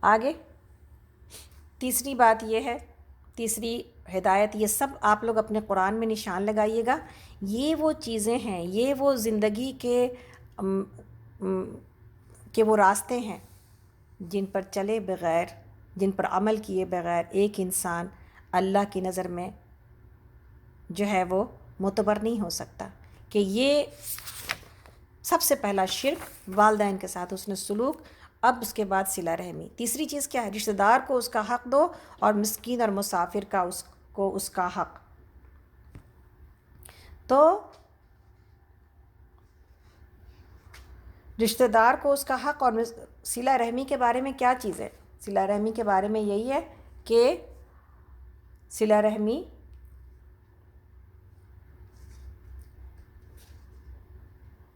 آگے تیسری بات یہ ہے، تیسری ہدایت، یہ سب آپ لوگ اپنے قرآن میں نشان لگائیے گا، یہ وہ چیزیں ہیں، یہ وہ زندگی کے وہ راستے ہیں جن پر چلے بغیر، جن پر عمل کیے بغیر ایک انسان اللہ کی نظر میں جو ہے وہ معتبر نہیں ہو سکتا۔ کہ یہ سب سے پہلا شرک والدین کے ساتھ حسن سلوک، اب اس کے بعد صلہ رحمی۔ تیسری چیز کیا ہے؟ رشتہ دار کو اس کا حق دو، اور مسکین اور مسافر کا اس کا حق۔ تو رشتہ دار کو اس کا حق، اور صلہ رحمی کے بارے میں کیا چیز ہے؟ صلہ رحمی کے بارے میں یہی ہے کہ صلہ رحمی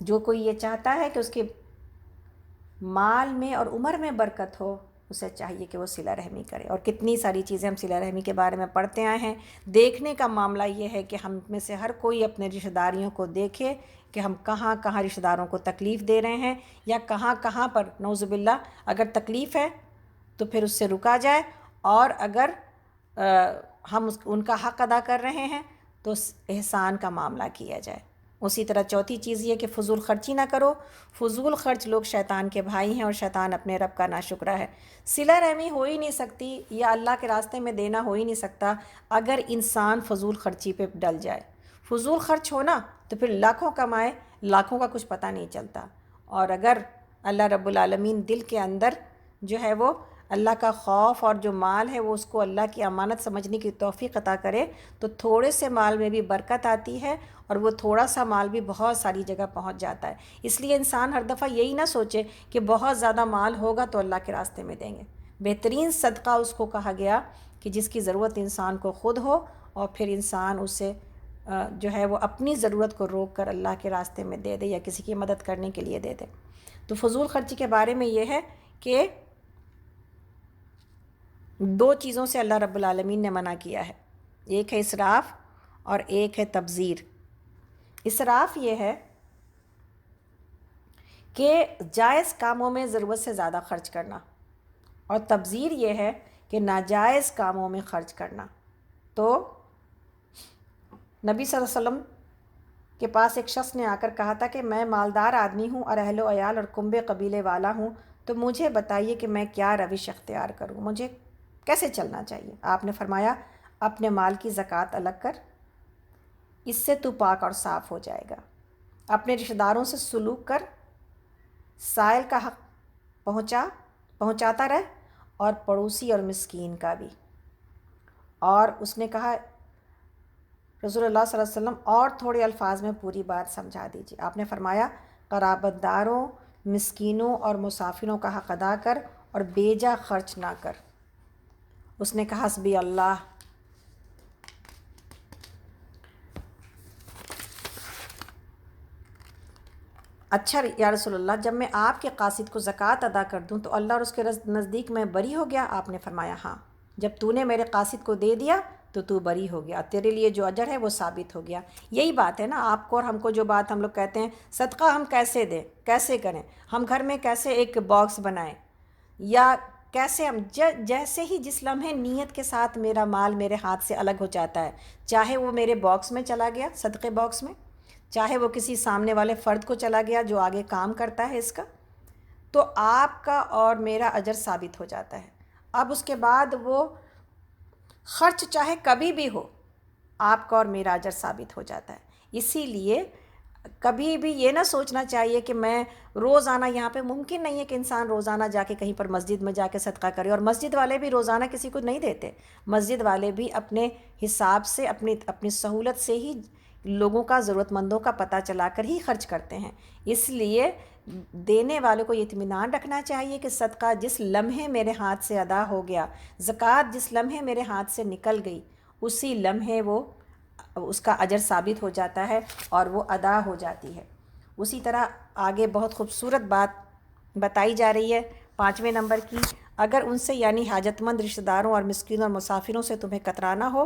جو کوئی یہ چاہتا ہے کہ اس کے مال میں اور عمر میں برکت ہو، اسے چاہیے کہ وہ صلہ رحمی کرے۔ اور کتنی ساری چیزیں ہم صلہ رحمی کے بارے میں پڑھتے آئے ہیں۔ دیکھنے کا معاملہ یہ ہے کہ ہم میں سے ہر کوئی اپنے رشتہ داریوں کو دیکھے کہ ہم کہاں کہاں رشتہ داروں کو تکلیف دے رہے ہیں، یا کہاں کہاں پر نعوذ باللہ اگر تکلیف ہے تو پھر اس سے رکا جائے، اور اگر ہم ان کا حق ادا کر رہے ہیں تو احسان کا معاملہ کیا جائے۔ اسی طرح چوتھی چیز یہ کہ فضول خرچی نہ کرو۔ فضول خرچ لوگ شیطان کے بھائی ہیں، اور شیطان اپنے رب کا ناشکرا ہے۔ صلہ رحمی ہو ہی نہیں سکتی، یا اللہ کے راستے میں دینا ہو ہی نہیں سکتا اگر انسان فضول خرچی پہ ڈل جائے۔ فضول خرچ ہونا تو پھر لاکھوں کمائے، لاکھوں کا کچھ پتہ نہیں چلتا۔ اور اگر اللہ رب العالمین دل کے اندر جو ہے وہ اللہ کا خوف اور جو مال ہے وہ اس کو اللہ کی امانت سمجھنے کی توفیق عطا کرے، تو تھوڑے سے مال میں بھی برکت آتی ہے، اور وہ تھوڑا سا مال بھی بہت ساری جگہ پہنچ جاتا ہے۔ اس لیے انسان ہر دفعہ یہی نہ سوچے کہ بہت زیادہ مال ہوگا تو اللہ کے راستے میں دیں گے۔ بہترین صدقہ اس کو کہا گیا کہ جس کی ضرورت انسان کو خود ہو، اور پھر انسان اسے جو ہے وہ اپنی ضرورت کو روک کر اللہ کے راستے میں دے دے، یا کسی کی مدد کرنے کے لیے دے دے۔ تو فضول خرچی کے بارے میں یہ ہے کہ دو چیزوں سے اللہ رب العالمین نے منع کیا ہے، ایک ہے اسراف اور ایک ہے تبذیر۔ اسراف یہ ہے کہ جائز کاموں میں ضرورت سے زیادہ خرچ کرنا، اور تبذیر یہ ہے کہ ناجائز کاموں میں خرچ کرنا۔ تو نبی صلی اللہ علیہ وسلم کے پاس ایک شخص نے آ کر کہا تھا کہ میں مالدار آدمی ہوں اور اہل و عیال اور کنبے قبیلے والا ہوں، تو مجھے بتائیے کہ میں کیا روش اختیار کروں، مجھے کیسے چلنا چاہیے؟ آپ نے فرمایا اپنے مال کی زکوٰۃ الگ کر، اس سے تو پاک اور صاف ہو جائے گا۔ اپنے رشتہ داروں سے سلوک کر، سائل کا حق پہنچاتا رہ، اور پڑوسی اور مسکین کا بھی۔ اور اس نے کہا رسول اللہ صلی اللہ علیہ وسلم اور تھوڑے الفاظ میں پوری بات سمجھا دیجیے۔ آپ نے فرمایا قرابت داروں، مسکینوں اور مسافروں کا حق ادا کر، اور بیجا خرچ نہ کر۔ اس نے کہا حسبی اللہ۔ اچھا یا رسول اللہ، جب میں آپ کے قاصد کو زکوٰۃ ادا کر دوں تو اللہ اور اس کے نزدیک میں بری ہو گیا؟ آپ نے فرمایا ہاں، جب تو نے میرے قاصد کو دے دیا تو تو بری ہو گیا، تیرے لیے جو اجر ہے وہ ثابت ہو گیا۔ یہی بات ہے نا آپ کو اور ہم کو، جو بات ہم لوگ کہتے ہیں صدقہ ہم کیسے دیں، کیسے کریں، ہم گھر میں کیسے ایک باکس بنائیں، یا کیسے ہم جیسے ہی جس لمحے نیت کے ساتھ میرا مال میرے ہاتھ سے الگ ہو جاتا ہے، چاہے وہ میرے باکس میں چلا گیا، صدقے باکس میں، چاہے وہ کسی سامنے والے فرد کو چلا گیا جو آگے کام کرتا ہے اس کا، تو آپ کا اور میرا اجر ثابت ہو جاتا ہے۔ اب اس کے بعد وہ خرچ چاہے کبھی بھی ہو، آپ کا اور میرا اجر ثابت ہو جاتا ہے۔ اسی لیے کبھی بھی یہ نہ سوچنا چاہیے کہ میں روزانہ، یہاں پہ ممکن نہیں ہے کہ انسان روزانہ جا کے کہیں پر مسجد میں جا کے صدقہ کرے، اور مسجد والے بھی روزانہ کسی کو نہیں دیتے، مسجد والے بھی اپنے حساب سے، اپنی سہولت سے ہی لوگوں کا، ضرورت مندوں کا پتہ چلا کر ہی خرچ کرتے ہیں۔ اس لیے دینے والوں کو یہ اطمینان رکھنا چاہیے کہ صدقہ جس لمحے میرے ہاتھ سے ادا ہو گیا، زکوٰۃ جس لمحے میرے ہاتھ سے نکل گئی، اسی لمحے وہ اس کا اجر ثابت ہو جاتا ہے اور وہ ادا ہو جاتی ہے۔ اسی طرح آگے بہت خوبصورت بات بتائی جا رہی ہے 5ویں نمبر کی، اگر ان سے یعنی حاجت مند رشتہ داروں اور مسکینوں اور مسافروں سے تمہیں کترانا ہو،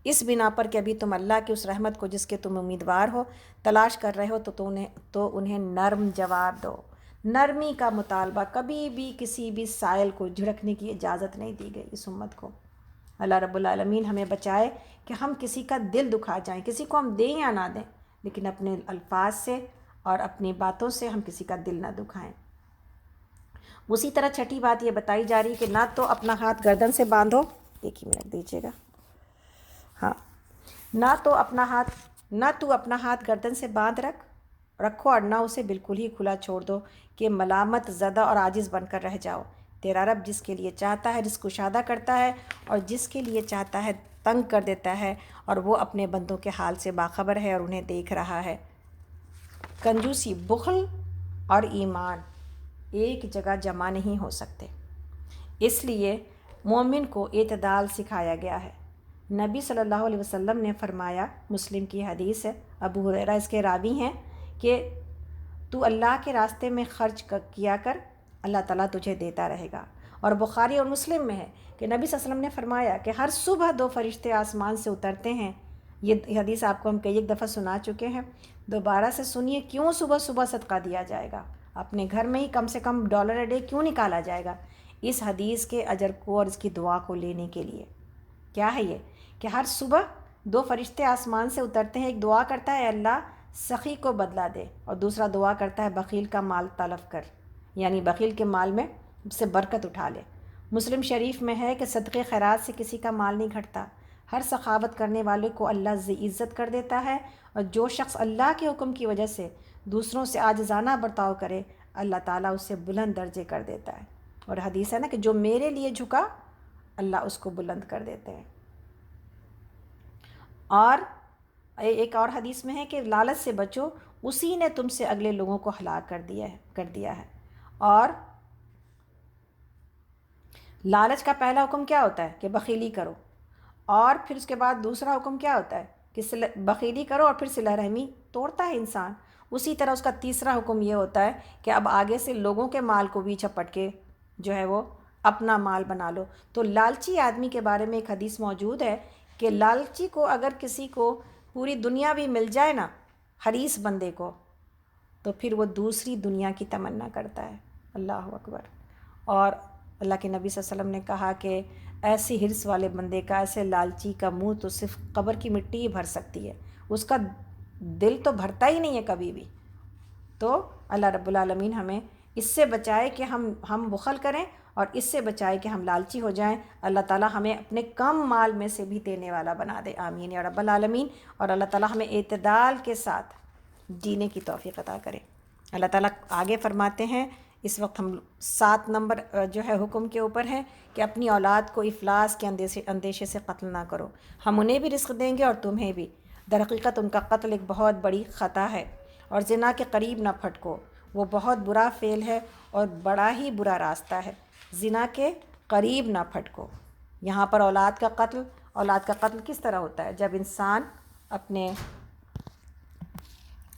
اس بنا پر کہ ابھی تم اللہ کی اس رحمت کو جس کے تم امیدوار ہو تلاش کر رہے ہو، تو انہیں نرم جواب دو۔ نرمی کا مطالبہ، کبھی بھی کسی بھی سائل کو جھڑکنے کی اجازت نہیں دی گئی اس امت کو۔ اللہ رب العالمین ہمیں بچائے کہ ہم کسی کا دل دکھا جائیں، کسی کو ہم دیں یا نہ دیں، لیکن اپنے الفاظ سے اور اپنی باتوں سے ہم کسی کا دل نہ دکھائیں۔ اسی طرح چھٹی بات یہ بتائی جا رہی ہے کہ نہ تو اپنا ہاتھ گردن سے باندھو، ایک ہی منٹ دیجیے گا، ہاں، نہ تو اپنا ہاتھ گردن سے باندھ رکھو اور نہ اسے بالکل ہی کھلا چھوڑ دو کہ ملامت زدہ اور عاجز بن کر رہ جاؤ۔ تیرا رب جس کے لیے چاہتا ہے رزق کشادہ کرتا ہے اور جس کے لیے چاہتا ہے تنگ کر دیتا ہے، اور وہ اپنے بندوں کے حال سے باخبر ہے اور انہیں دیکھ رہا ہے۔ کنجوسی، بخل اور ایمان ایک جگہ جمع نہیں ہو سکتے، اس لیے مومن کو اعتدال سکھایا گیا ہے۔ نبی صلی اللہ علیہ وسلم نے فرمایا، مسلم کی حدیث ہے، ابو ہریرہ اس کے راوی ہیں، کہ تو اللہ کے راستے میں خرچ کیا کر، اللہ تعالیٰ تجھے دیتا رہے گا۔ اور بخاری اور مسلم میں ہے کہ نبی صلی اللہ علیہ وسلم نے فرمایا کہ ہر صبح 2 فرشتے آسمان سے اترتے ہیں۔ یہ حدیث آپ کو ہم کئی ایک دفعہ سنا چکے ہیں، دوبارہ سے سنیے۔ کیوں صبح صبح صدقہ دیا جائے گا؟ اپنے گھر میں ہی کم سے کم $1 کیوں نکالا جائے گا؟ اس حدیث کے اجر کو اور اس کی دعا کو لینے کے لیے۔ کیا ہے یہ کہ ہر صبح 2 فرشتے آسمان سے اترتے ہیں، ایک دعا کرتا ہے اللہ سخی کو بدلہ دے، اور دوسرا دعا کرتا ہے بخیل کا مال تلف کر، یعنی بخیل کے مال میں سے برکت اٹھا لے۔ مسلم شریف میں ہے کہ صدقے خیرات سے کسی کا مال نہیں گھٹتا، ہر سخاوت کرنے والے کو اللہ ذی عزت کر دیتا ہے، اور جو شخص اللہ کے حکم کی وجہ سے دوسروں سے عاجزانہ برتاؤ کرے، اللہ تعالیٰ اسے بلند درجے کر دیتا ہے۔ اور حدیث ہے نا کہ جو میرے لیے جھکا اللہ اس کو بلند کر دیتے ہیں۔ اور ایک اور حدیث میں ہے کہ لالچ سے بچو، اسی نے تم سے اگلے لوگوں کو ہلاک کر دیا ہے۔ اور لالچ کا پہلا حکم کیا ہوتا ہے کہ بخیلی کرو، اور پھر اس کے بعد دوسرا حکم کیا ہوتا ہے کہ بخیلی کرو اور پھر صلہ رحمی توڑتا ہے انسان۔ اسی طرح اس کا تیسرا حکم یہ ہوتا ہے کہ اب آگے سے لوگوں کے مال کو بھی جھپٹ کے جو ہے وہ اپنا مال بنا لو۔ تو لالچی آدمی کے بارے میں ایک حدیث موجود ہے کہ لالچی کو اگر کسی کو پوری دنیا بھی مل جائے نا، حریص بندے کو، تو پھر وہ دوسری دنیا کی تمنا کرتا ہے۔ اللہ اکبر۔ اور اللہ کے نبی صلی اللہ علیہ وسلم نے کہا کہ ایسی حرص والے بندے کا، ایسے لالچی کا منہ تو صرف قبر کی مٹی ہی بھر سکتی ہے، اس کا دل تو بھرتا ہی نہیں ہے کبھی بھی۔ تو اللہ رب العالمین ہمیں اس سے بچائے کہ ہم بخل کریں، اور اس سے بچائے کہ ہم لالچی ہو جائیں۔ اللہ تعالیٰ ہمیں اپنے کم مال میں سے بھی دینے والا بنا دے، آمین یا رب العالمین۔ اور اللہ تعالیٰ ہمیں اعتدال کے ساتھ جینے کی توفیق عطا کرے۔ اللہ تعالیٰ آگے فرماتے ہیں، اس وقت ہم 7 نمبر جو ہے حکم کے اوپر ہے کہ اپنی اولاد کو افلاس کے اندیشے سے قتل نہ کرو، ہم انہیں بھی رزق دیں گے اور تمہیں بھی، در حقیقت ان کا قتل ایک بہت بڑی خطا ہے، اور زنا کے قریب نہ پھٹکو، وہ بہت برا فعل ہے اور بڑا ہی برا راستہ ہے۔ زنا کے قریب نہ پھٹکو۔ یہاں پر اولاد کا قتل کس طرح ہوتا ہے؟ جب انسان اپنے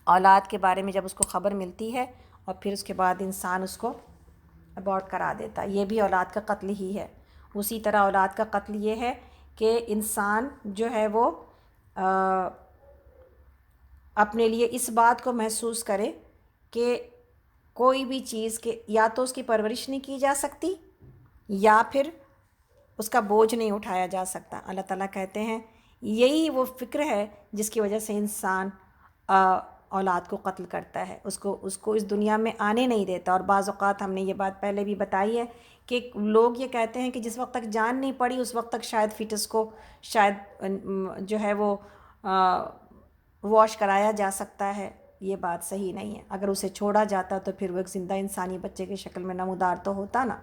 اولاد کے بارے میں جب اس کو خبر ملتی ہے اور پھر اس کے بعد انسان اس کو ابورٹ کرا دیتا ہے، یہ بھی اولاد کا قتل ہی ہے۔ اسی طرح اولاد کا قتل یہ ہے کہ انسان جو ہے وہ اپنے لیے اس بات کو محسوس کرے کہ کوئی بھی چیز کے یا تو اس کی پرورش نہیں کی جا سکتی یا پھر اس کا بوجھ نہیں اٹھایا جا سکتا۔ اللہ تعالیٰ کہتے ہیں یہی وہ فکر ہے جس کی وجہ سے انسان اولاد کو قتل کرتا ہے، اس کو اس دنیا میں آنے نہیں دیتا۔ اور بعض اوقات ہم نے یہ بات پہلے بھی بتائی ہے کہ لوگ یہ کہتے ہیں کہ جس وقت تک جان نہیں پڑی اس وقت تک شاید فیٹس کو شاید جو ہے وہ واش کرایا جا سکتا ہے۔ یہ بات صحیح نہیں ہے، اگر اسے چھوڑا جاتا تو پھر وہ ایک زندہ انسانی بچے کی شکل میں نمودار تو ہوتا نا۔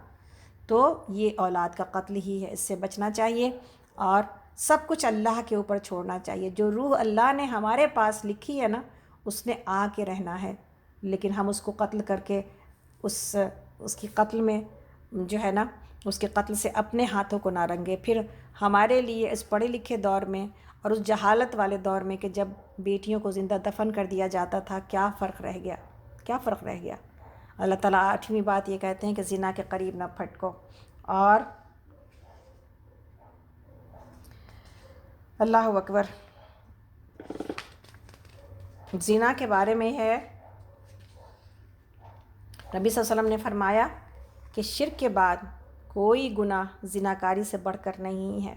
تو یہ اولاد کا قتل ہی ہے، اس سے بچنا چاہیے اور سب کچھ اللہ کے اوپر چھوڑنا چاہیے۔ جو روح اللہ نے ہمارے پاس لکھی ہے نا، اس نے آ کے رہنا ہے، لیکن ہم اس کو قتل کر کے اس کی قتل میں جو ہے نا، اس کے قتل سے اپنے ہاتھوں کو نہ رنگے۔ پھر ہمارے لیے اس پڑھے لکھے دور میں اور اس جہالت والے دور میں کہ جب بیٹیوں کو زندہ دفن کر دیا جاتا تھا، کیا فرق رہ گیا۔ اللہ تعالیٰ 8ویں بات یہ کہتے ہیں کہ زنا کے قریب نہ پھٹکو۔ اور اللہ اکبر، زنا کے بارے میں ہے نبی صلی اللہ علیہ وسلم نے فرمایا کہ شرک کے بعد کوئی گناہ زناکاری سے بڑھ کر نہیں ہے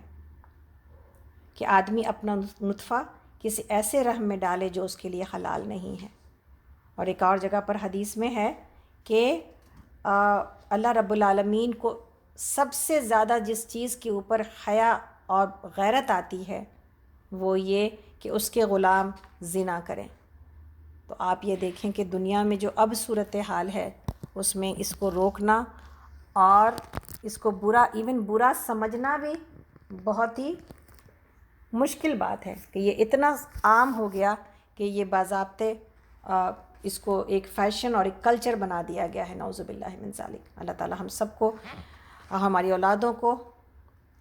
کہ آدمی اپنا نطفہ کسی ایسے رحم میں ڈالے جو اس کے لیے حلال نہیں ہے۔ اور ایک اور جگہ پر حدیث میں ہے کہ اللہ رب العالمین کو سب سے زیادہ جس چیز کے اوپر حیا اور غیرت آتی ہے وہ یہ کہ اس کے غلام زنا کریں۔ تو آپ یہ دیکھیں کہ دنیا میں جو اب صورتحال ہے اس میں اس کو روکنا اور اس کو برا سمجھنا بھی بہت ہی مشکل بات ہے کہ یہ اتنا عام ہو گیا کہ یہ باضابطے اس کو ایک فیشن اور ایک کلچر بنا دیا گیا ہے، نعوذ باللہ من ذالک۔ اللہ تعالی ہم سب کو، ہماری اولادوں کو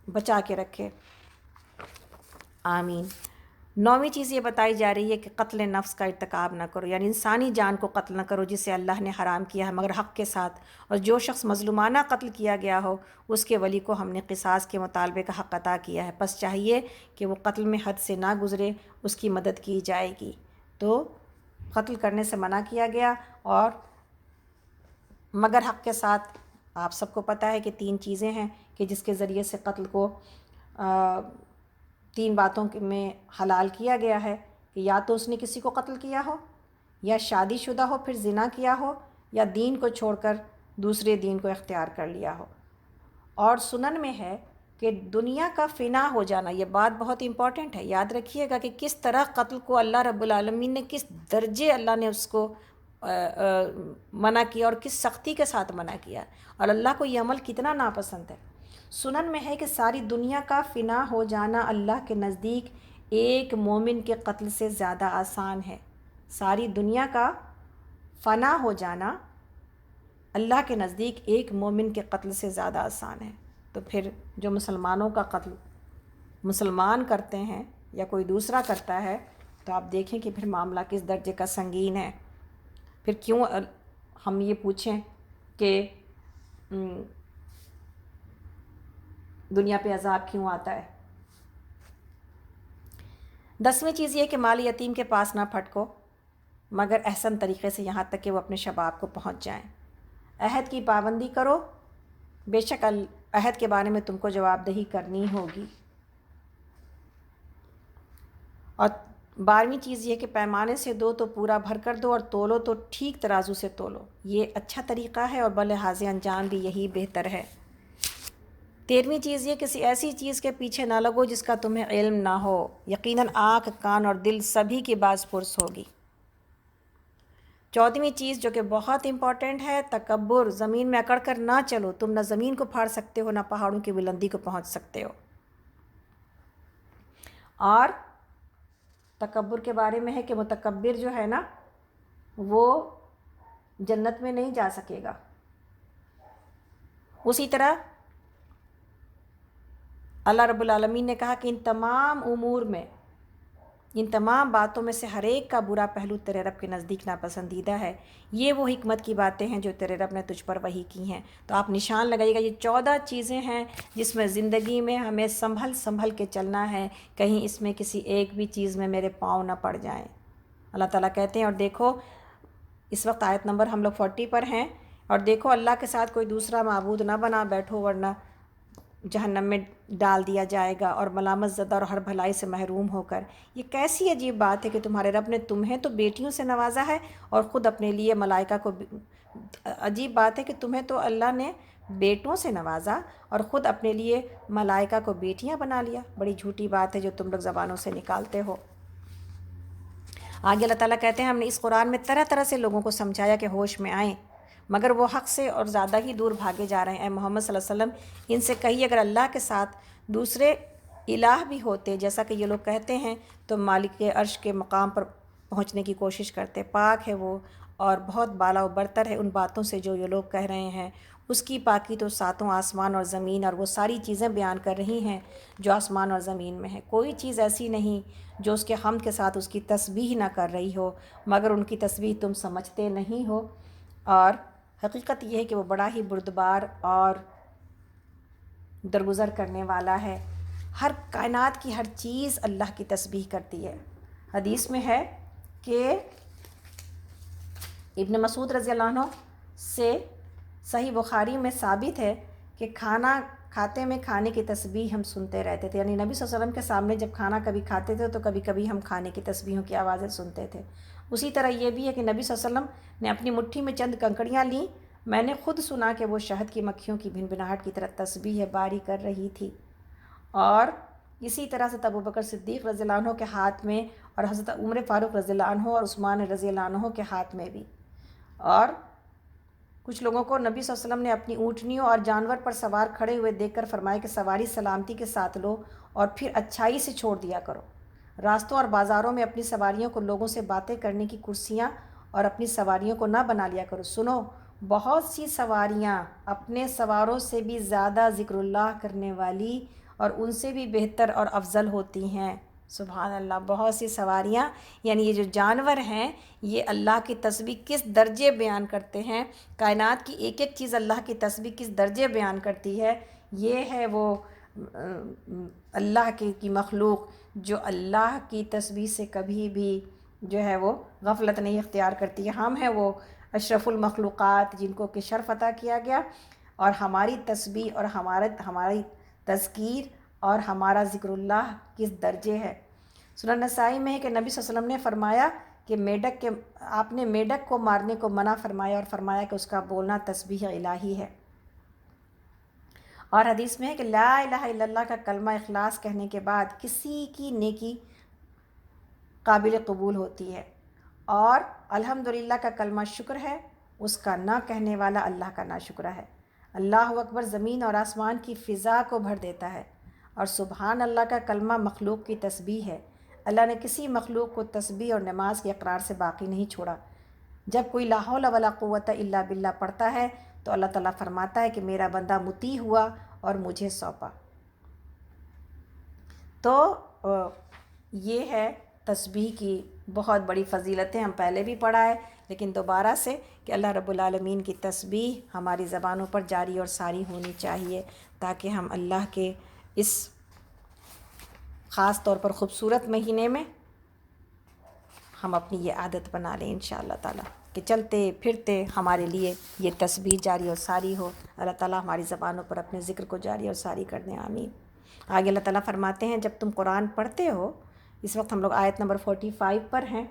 بچا کے رکھے، آمین۔ 9ویں چیز یہ بتائی جا رہی ہے کہ قتل نفس کا ارتکاب نہ کرو، یعنی انسانی جان کو قتل نہ کرو جسے اللہ نے حرام کیا ہے مگر حق کے ساتھ، اور جو شخص مظلومانہ قتل کیا گیا ہو اس کے ولی کو ہم نے قصاص کے مطالبے کا حق عطا کیا ہے، پس چاہیے کہ وہ قتل میں حد سے نہ گزرے، اس کی مدد کی جائے گی۔ تو قتل کرنے سے منع کیا گیا، اور مگر حق کے ساتھ آپ سب کو پتہ ہے کہ 3 چیزیں ہیں کہ جس کے ذریعے سے قتل کو 3 باتوں میں حلال کیا گیا ہے کہ یا تو اس نے کسی کو قتل کیا ہو، یا شادی شدہ ہو پھر زنا کیا ہو، یا دین کو چھوڑ کر دوسرے دین کو اختیار کر لیا ہو۔ اور سنن میں ہے کہ دنیا کا فنا ہو جانا، یہ بات بہت امپورٹنٹ ہے، یاد رکھیے گا کہ کس طرح قتل کو اللہ رب العالمین نے کس درجے اللہ نے اس کو منع کیا اور کس سختی کے ساتھ منع کیا، اور اللہ کو یہ عمل کتنا ناپسند ہے۔ سنن میں ہے کہ ساری دنیا کا فنا ہو جانا اللہ کے نزدیک ایک مومن کے قتل سے زیادہ آسان ہے۔ ساری دنیا کا فنا ہو جانا اللہ کے نزدیک ایک مومن کے قتل سے زیادہ آسان ہے۔ تو پھر جو مسلمانوں کا قتل مسلمان کرتے ہیں یا کوئی دوسرا کرتا ہے تو آپ دیکھیں کہ پھر معاملہ کس درجے کا سنگین ہے۔ پھر کیوں ہم یہ پوچھیں کہ دنیا پہ عذاب کیوں آتا ہے۔ 10ویں چیز یہ کہ مال یتیم کے پاس نہ پھٹکو مگر احسن طریقے سے، یہاں تک کہ وہ اپنے شباب کو پہنچ جائیں۔ عہد کی پابندی کرو، بے شک عہد کے بارے میں تم کو جواب دہی کرنی ہوگی۔ اور 12ویں چیز یہ کہ پیمانے سے دو تو پورا بھر کر دو، اور تولو تو ٹھیک ترازو سے تولو، یہ اچھا طریقہ ہے اور بلحاظ انجام بھی یہی بہتر ہے۔ 13ویں چیز یہ کسی ایسی چیز کے پیچھے نہ لگو جس کا تمہیں علم نہ ہو، یقیناً آنکھ، کان اور دل سبھی کی باز پرس ہوگی۔ 14ویں چیز جو کہ بہت امپورٹنٹ ہے، تکبر، زمین میں اکڑ کر نہ چلو، تم نہ زمین کو پھاڑ سکتے ہو نہ پہاڑوں کی بلندی کو پہنچ سکتے ہو۔ اور تکبر کے بارے میں ہے کہ متکبر جو ہے نا وہ جنت میں نہیں جا سکے گا۔ اسی طرح اللہ رب العالمین نے کہا کہ ان تمام امور میں، ان تمام باتوں میں سے ہر ایک کا برا پہلو تیرے رب کے نزدیک ناپسندیدہ ہے، یہ وہ حکمت کی باتیں ہیں جو تیرے رب نے تجھ پر وحی کی ہیں۔ تو آپ نشان لگائیے گا، یہ 14 چیزیں ہیں جس میں زندگی میں ہمیں سنبھل کے چلنا ہے، کہیں اس میں کسی ایک بھی چیز میں میرے پاؤں نہ پڑ جائیں۔ اللہ تعالیٰ کہتے ہیں، اور دیکھو اس وقت آیت نمبر ہم لوگ 40 پر ہیں، اور دیکھو اللہ کے ساتھ کوئی دوسرا معبود نہ بنا بیٹھو ورنہ جہنم میں ڈال دیا جائے گا، اور ملامت زدہ اور ہر بھلائی سے محروم ہو کر۔ یہ کیسی عجیب بات ہے کہ تمہارے رب نے تمہیں تو بیٹیوں سے نوازا ہے اور خود اپنے لیے ملائکہ کو، عجیب بات ہے کہ تمہیں تو اللہ نے بیٹوں سے نوازا اور خود اپنے لیے ملائکہ کو بیٹیاں بنا لیا۔ بڑی جھوٹی بات ہے جو تم لوگ زبانوں سے نکالتے ہو۔ آگے اللہ تعالیٰ کہتے ہیں، ہم نے اس قرآن میں طرح طرح سے لوگوں کو سمجھایا کہ ہوش میں آئیں، مگر وہ حق سے اور زیادہ ہی دور بھاگے جا رہے ہیں۔ اے محمد صلی اللہ علیہ وسلم ان سے کہیے، اگر اللہ کے ساتھ دوسرے الہ بھی ہوتے جیسا کہ یہ لوگ کہتے ہیں تو مالک عرش کے مقام پر پہنچنے کی کوشش کرتے، پاک ہے وہ اور بہت بالا و برتر ہے ان باتوں سے جو یہ لوگ کہہ رہے ہیں۔ اس کی پاکی تو 7 آسمان اور زمین اور وہ ساری چیزیں بیان کر رہی ہیں جو آسمان اور زمین میں ہے، کوئی چیز ایسی نہیں جو اس کے حمد کے ساتھ اس کی تسبیح نہ کر رہی ہو، مگر ان کی تسبیح تم سمجھتے نہیں ہو۔ اور حقیقت یہ ہے کہ وہ بڑا ہی بردبار اور درگزر کرنے والا ہے، ہر کائنات کی ہر چیز اللہ کی تسبیح کرتی ہے۔ حدیث میں ہے کہ ابن مسعود رضی اللہ عنہ سے صحیح بخاری میں ثابت ہے کہ کھانا کھاتے میں کھانے کی تسبیح ہم سنتے رہتے تھے، یعنی نبی صلی اللہ علیہ وسلم کے سامنے جب کھانا کبھی کھاتے تھے تو کبھی کبھی ہم کھانے کی تسبیحوں کی آوازیں سنتے تھے۔ اسی طرح یہ بھی ہے کہ نبی صلی اللہ علیہ وسلم نے اپنی مٹھی میں چند کنکڑیاں لیں، میں نے خود سنا کہ وہ شہد کی مکھیوں کی بھنبھناہٹ کی طرح تسبیح باری کر رہی تھی۔ اور اسی طرح سے ابوبکر صدیق رضی اللہ عنہ کے ہاتھ میں، اور حضرت عمر فاروق رضی اللہ عنہ اور عثمان رضی اللہ عنہ کے ہاتھ میں بھی۔ اور کچھ لوگوں کو نبی صلی اللہ علیہ وسلم نے اپنی اونٹنیوں اور جانور پر سوار کھڑے ہوئے دیکھ کر فرمایا کہ سواری سلامتی کے ساتھ لو اور پھر اچھائی سے چھوڑ دیا کرو۔ راستوں اور بازاروں میں اپنی سواریوں کو لوگوں سے باتیں کرنے کی کرسیاں اور اپنی سواریوں کو نہ بنا لیا کرو۔ سنو، بہت سی سواریاں اپنے سواروں سے بھی زیادہ ذکر اللہ کرنے والی اور ان سے بھی بہتر اور افضل ہوتی ہیں۔ سبحان اللہ، بہت سی سواریاں، یعنی یہ جو جانور ہیں یہ اللہ کی تسبیح کس درجے بیان کرتے ہیں، کائنات کی ایک ایک چیز اللہ کی تسبیح کس درجے بیان کرتی ہے۔ یہ ہے وہ اللہ کی مخلوق جو اللہ کی تسبیح سے کبھی بھی جو ہے وہ غفلت نہیں اختیار کرتی ہے۔ ہم ہیں وہ اشرف المخلوقات جن کو کہ شرف عطا کیا گیا، اور ہماری تسبیح اور ہماری تذکیر اور ہمارا ذکر اللہ کس درجے ہے۔ سنن نسائی میں ہے کہ نبی صلی اللہ علیہ وسلم نے فرمایا کہ آپ نے میڈک کو مارنے کو منع فرمایا اور فرمایا کہ اس کا بولنا تسبیح الہی ہے۔ اور حدیث میں ہے کہ لا الہ الا اللہ کا کلمہ اخلاص کہنے کے بعد کسی کی نیکی قابل قبول ہوتی ہے، اور الحمدللہ کا کلمہ شکر ہے، اس کا نہ کہنے والا اللہ کا ناشکرہ ہے۔ اللہ اکبر زمین اور آسمان کی فضا کو بھر دیتا ہے، اور سبحان اللہ کا کلمہ مخلوق کی تسبیح ہے۔ اللہ نے کسی مخلوق کو تسبیح اور نماز کے اقرار سے باقی نہیں چھوڑا۔ جب کوئی لا حول ولا قوت الا باللہ پڑھتا ہے تو اللہ تعالیٰ فرماتا ہے کہ میرا بندہ مطیع ہوا اور مجھے سونپا۔ تو یہ ہے تسبیح کی بہت بڑی فضیلتیں، ہم پہلے بھی پڑھا ہے لیکن دوبارہ سے کہ اللہ رب العالمین کی تسبیح ہماری زبانوں پر جاری اور ساری ہونی چاہیے، تاکہ ہم اللہ کے اس خاص طور پر خوبصورت مہینے میں ہم اپنی یہ عادت بنا لیں انشاءاللہ تعالیٰ کہ چلتے پھرتے ہمارے لیے یہ تسبیح جاری اور ساری ہو۔ اللہ تعالیٰ ہماری زبانوں پر اپنے ذکر کو جاری اور ساری کر دیں، آمین۔ آگے اللہ تعالیٰ فرماتے ہیں جب تم قرآن پڑھتے ہو، اس وقت ہم لوگ آیت نمبر 45 پر ہیں،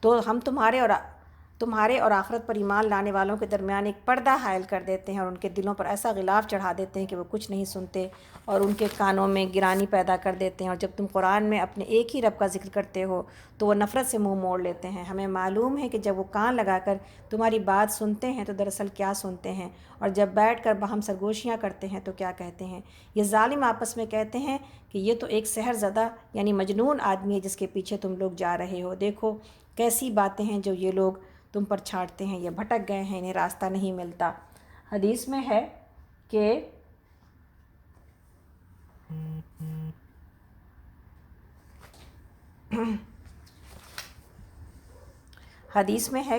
تو ہم تمہارے اور آخرت پر ایمان لانے والوں کے درمیان ایک پردہ حائل کر دیتے ہیں اور ان کے دلوں پر ایسا غلاف چڑھا دیتے ہیں کہ وہ کچھ نہیں سنتے، اور ان کے کانوں میں گرانی پیدا کر دیتے ہیں، اور جب تم قرآن میں اپنے ایک ہی رب کا ذکر کرتے ہو تو وہ نفرت سے منہ موڑ لیتے ہیں۔ ہمیں معلوم ہے کہ جب وہ کان لگا کر تمہاری بات سنتے ہیں تو دراصل کیا سنتے ہیں، اور جب بیٹھ کر باہم سرگوشیاں کرتے ہیں تو کیا کہتے ہیں۔ یہ ظالم آپس میں کہتے ہیں کہ یہ تو ایک سحر زدہ یعنی مجنون آدمی ہے جس کے پیچھے تم لوگ جا رہے ہو۔ دیکھو کیسی باتیں ہیں جو یہ لوگ تم پر چھاڑتے ہیں، یہ بھٹک گئے ہیں، انہیں راستہ نہیں ملتا۔ حدیث میں ہے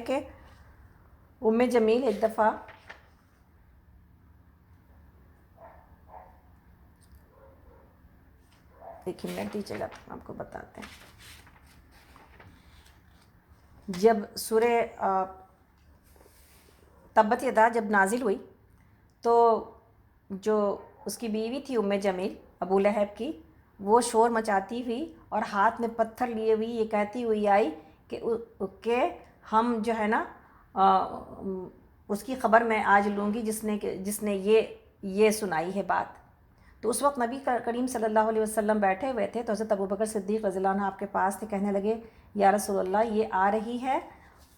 کہ ام جمیل ایک دفعہ ایک منٹ دیجیے گا، آپ کو بتاتے ہیں۔ جب سورہ تبت یدا جب نازل ہوئی تو جو اس کی بیوی تھی ام جمیل ابو لہب کی، وہ شور مچاتی ہوئی اور ہاتھ میں پتھر لیے ہوئی یہ کہتی ہوئی آئی کہ ہم جو ہے نا اس کی خبر میں آج لوں گی جس نے یہ سنائی ہے بات۔ تو اس وقت نبی کریم صلی اللہ علیہ وسلم بیٹھے ہوئے تھے تو حضرت ابوبکر صدیق رضی اللہ عنہ آپ کے پاس تھے، کہنے لگے یا رسول اللہ یہ آ رہی ہے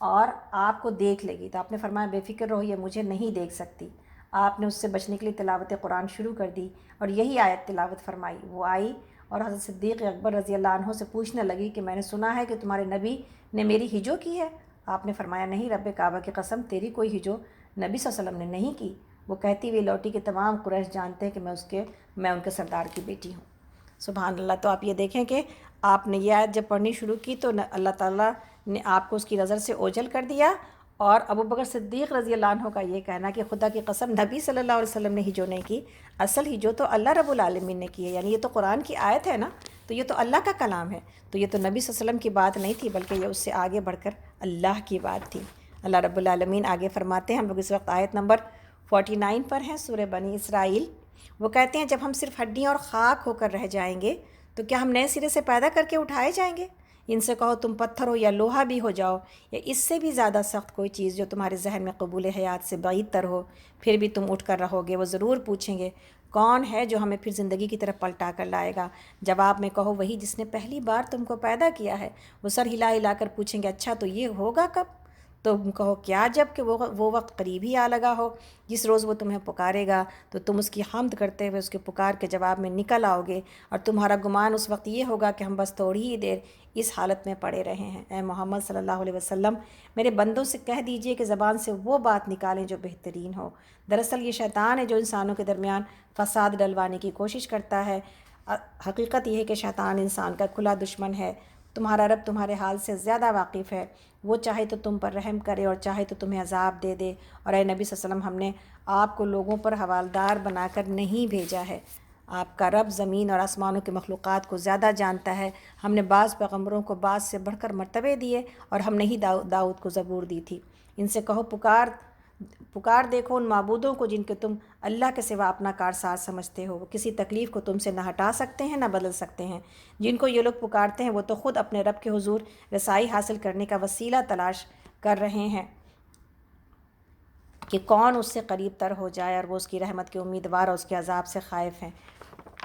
اور آپ کو دیکھ لے گی۔ تو آپ نے فرمایا بے فکر رہو، یہ مجھے نہیں دیکھ سکتی۔ آپ نے اس سے بچنے کے لیے تلاوت قرآن شروع کر دی اور یہی آیت تلاوت فرمائی۔ وہ آئی اور حضرت صدیق اکبر رضی اللہ عنہ سے پوچھنے لگی کہ میں نے سنا ہے کہ تمہارے نبی نے میری ہجو کی ہے۔ آپ نے فرمایا نہیں، رب کعبہ کی قسم تیری کوئی ہجو نبی صلی اللہ علیہ وسلم نے نہیں کی۔ وہ کہتی ہوئی لوٹی کہ تمام قریش جانتے ہیں کہ میں ان کے سردار کی بیٹی ہوں۔ سبحان اللہ۔ تو آپ یہ دیکھیں کہ آپ نے یہ آیت جب پڑھنی شروع کی تو اللہ تعالیٰ نے آپ کو اس کی نظر سے اوجھل کر دیا، اور ابوبکر صدیق رضی اللہ عنہ کا یہ کہنا کہ خدا کی قسم نبی صلی اللہ علیہ وسلم نے ہجو نہیں کی، اصل ہجو تو اللہ رب العالمین نے کی ہے، یعنی یہ تو قرآن کی آیت ہے نا، تو یہ تو اللہ کا کلام ہے، تو یہ تو نبی صلی اللہ علیہ وسلم کی بات نہیں تھی بلکہ یہ اس سے آگے بڑھ کر اللہ کی بات تھی۔ اللہ رب العالمین آگے فرماتے ہیں، ہم لوگ اس وقت آیت نمبر 49 پر ہیں سورہ بنی اسرائیل۔ وہ کہتے ہیں جب ہم صرف ہڈیاں اور خاک ہو کر رہ جائیں گے تو کیا ہم نئے سرے سے پیدا کر کے اٹھائے جائیں گے؟ ان سے کہو تم پتھر ہو یا لوہا بھی ہو جاؤ، یا اس سے بھی زیادہ سخت کوئی چیز جو تمہارے ذہن میں قبول حیات سے بعید تر ہو، پھر بھی تم اٹھ کر رہو گے۔ وہ ضرور پوچھیں گے کون ہے جو ہمیں پھر زندگی کی طرف پلٹا کر لائے گا؟ جواب میں کہو وہی جس نے پہلی بار تم کو پیدا کیا ہے۔ وہ سر ہلا ہلا کر پوچھیں گے اچھا تو یہ ہوگا کب؟ تم کہو کیا جب کہ وہ وقت قریب ہی آ لگا ہو، جس روز وہ تمہیں پکارے گا تو تم اس کی حمد کرتے ہوئے اس کے پکار کے جواب میں نکل آؤ گے، اور تمہارا گمان اس وقت یہ ہوگا کہ ہم بس تھوڑی ہی دیر اس حالت میں پڑے رہے ہیں۔ اے محمد صلی اللہ علیہ وسلم، میرے بندوں سے کہہ دیجئے کہ زبان سے وہ بات نکالیں جو بہترین ہو۔ دراصل یہ شیطان ہے جو انسانوں کے درمیان فساد ڈلوانے کی کوشش کرتا ہے۔ حقیقت یہ ہے کہ شیطان انسان کا کھلا دشمن ہے۔ تمہارا رب تمہارے حال سے زیادہ واقف ہے، وہ چاہے تو تم پر رحم کرے اور چاہے تو تمہیں عذاب دے دے۔ اور اے نبی صلی اللہ علیہ وسلم، ہم نے آپ کو لوگوں پر حوالدار بنا کر نہیں بھیجا ہے، آپ کا رب زمین اور آسمانوں کے مخلوقات کو زیادہ جانتا ہے۔ ہم نے بعض پیغمبروں کو بعض سے بڑھ کر مرتبے دیے، اور ہم نے ہی داؤد کو زبور دی تھی۔ ان سے کہو پکار دیکھو ان معبودوں کو جن کے تم اللہ کے سوا اپنا کارساز سمجھتے ہو۔ وہ کسی تکلیف کو تم سے نہ ہٹا سکتے ہیں نہ بدل سکتے ہیں۔ جن کو یہ لوگ پکارتے ہیں وہ تو خود اپنے رب کے حضور رسائی حاصل کرنے کا وسیلہ تلاش کر رہے ہیں کہ کون اس سے قریب تر ہو جائے، اور وہ اس کی رحمت کے امیدوار اور اس کے عذاب سے خائف ہیں۔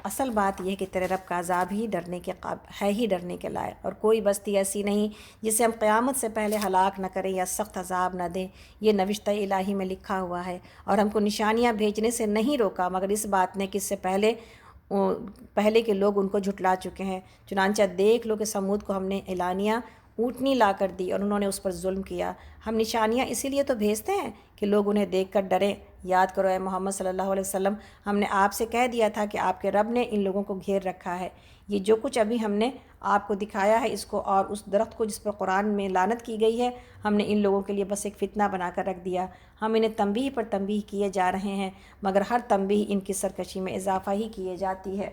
اصل بات یہ ہے کہ تیرے رب کا عذاب ہی ڈرنے کے لائق، اور کوئی بستی ایسی نہیں جسے ہم قیامت سے پہلے ہلاک نہ کریں یا سخت عذاب نہ دیں۔ یہ نوشتہ الہی میں لکھا ہوا ہے، اور ہم کو نشانیاں بھیجنے سے نہیں روکا مگر اس بات نے کہ اس سے پہلے کے لوگ ان کو جھٹلا چکے ہیں۔ چنانچہ دیکھ لو کہ سمود کو ہم نے اعلانیہ اونٹنی لا کر دی اور انہوں نے اس پر ظلم کیا۔ ہم نشانیاں اسی لیے تو بھیجتے ہیں کہ لوگ انہیں دیکھ کر ڈریں۔ یاد کرو اے محمد صلی اللہ علیہ وسلم، ہم نے آپ سے کہہ دیا تھا کہ آپ کے رب نے ان لوگوں کو گھیر رکھا ہے۔ یہ جو کچھ ابھی ہم نے آپ کو دکھایا ہے، اس کو اور اس درخت کو جس پر قرآن میں لعنت کی گئی ہے، ہم نے ان لوگوں کے لیے بس ایک فتنہ بنا کر رکھ دیا۔ ہم انہیں تنبیہ پر تنبیہ کیے جا رہے ہیں، مگر ہر تنبیہ ان کی سرکشی میں اضافہ ہی کیے جاتی ہے۔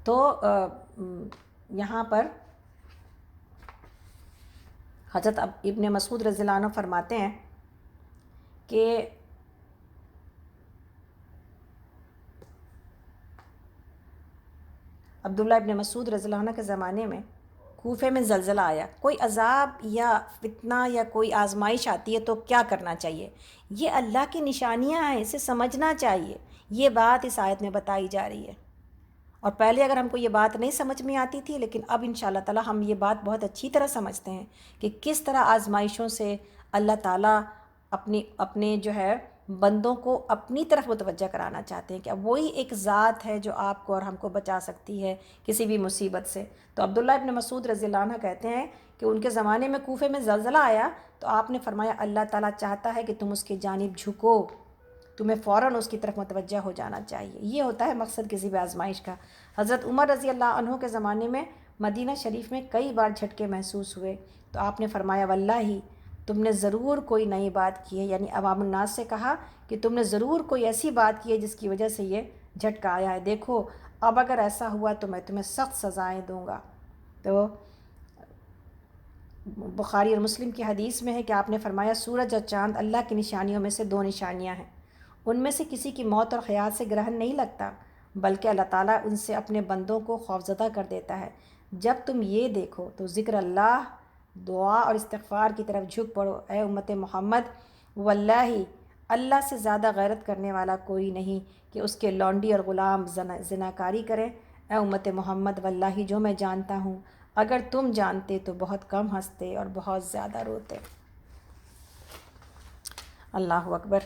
تو یہاں پر حضرت ابن مسعود رضی اللہ عنہ فرماتے ہیں کہ عبداللہ ابن مسعود رضی اللہ عنہ کے زمانے میں کوفے میں زلزلہ آیا۔ کوئی عذاب یا فتنہ یا کوئی آزمائش آتی ہے تو کیا کرنا چاہیے؟ یہ اللہ کی نشانیاں ہیں، اسے سمجھنا چاہیے۔ یہ بات اس آیت میں بتائی جا رہی ہے، اور پہلے اگر ہم کو یہ بات نہیں سمجھ میں آتی تھی، لیکن اب انشاءاللہ تعالی ہم یہ بات بہت اچھی طرح سمجھتے ہیں کہ کس طرح آزمائشوں سے اللہ تعالیٰ اپنے جو ہے بندوں کو اپنی طرف متوجہ کرانا چاہتے ہیں کہ اب وہی ایک ذات ہے جو آپ کو اور ہم کو بچا سکتی ہے کسی بھی مصیبت سے۔ تو عبداللہ ابن مسعود رضی اللہ عنہ کہتے ہیں کہ ان کے زمانے میں کوفے میں زلزلہ آیا تو آپ نے فرمایا اللہ تعالیٰ چاہتا ہے کہ تم اس کی جانب جھکو، تمہیں فوراً اس کی طرف متوجہ ہو جانا چاہیے۔ یہ ہوتا ہے مقصد کسی بھی آزمائش کا۔ حضرت عمر رضی اللہ عنہ کے زمانے میں مدینہ شریف میں کئی بار جھٹکے محسوس ہوئے تو آپ نے فرمایا واللہ تم نے ضرور کوئی نئی بات کی ہے، یعنی عوام الناس سے کہا کہ تم نے ضرور کوئی ایسی بات کی ہے جس کی وجہ سے یہ جھٹکا آیا ہے۔ دیکھو اب اگر ایسا ہوا تو میں تمہیں سخت سزائیں دوں گا۔ تو بخاری اور مسلم کی حدیث میں ہے کہ آپ نے فرمایا سورج اور چاند اللہ کی نشانیوں میں سے دو نشانیاں ہیں، ان میں سے کسی کی موت اور حیات سے گرہن نہیں لگتا، بلکہ اللہ تعالیٰ ان سے اپنے بندوں کو خوفزدہ کر دیتا ہے۔ جب تم یہ دیکھو تو ذکر اللہ، دعا اور استغفار کی طرف جھک پڑو۔ اے امت محمد، واللہ اللہ سے زیادہ غیرت کرنے والا کوئی نہیں کہ اس کے لونڈی اور غلام زناکاری کریں۔ اے امت محمد، واللہ جو میں جانتا ہوں اگر تم جانتے تو بہت کم ہنستے اور بہت زیادہ روتے۔ اللہ اکبر۔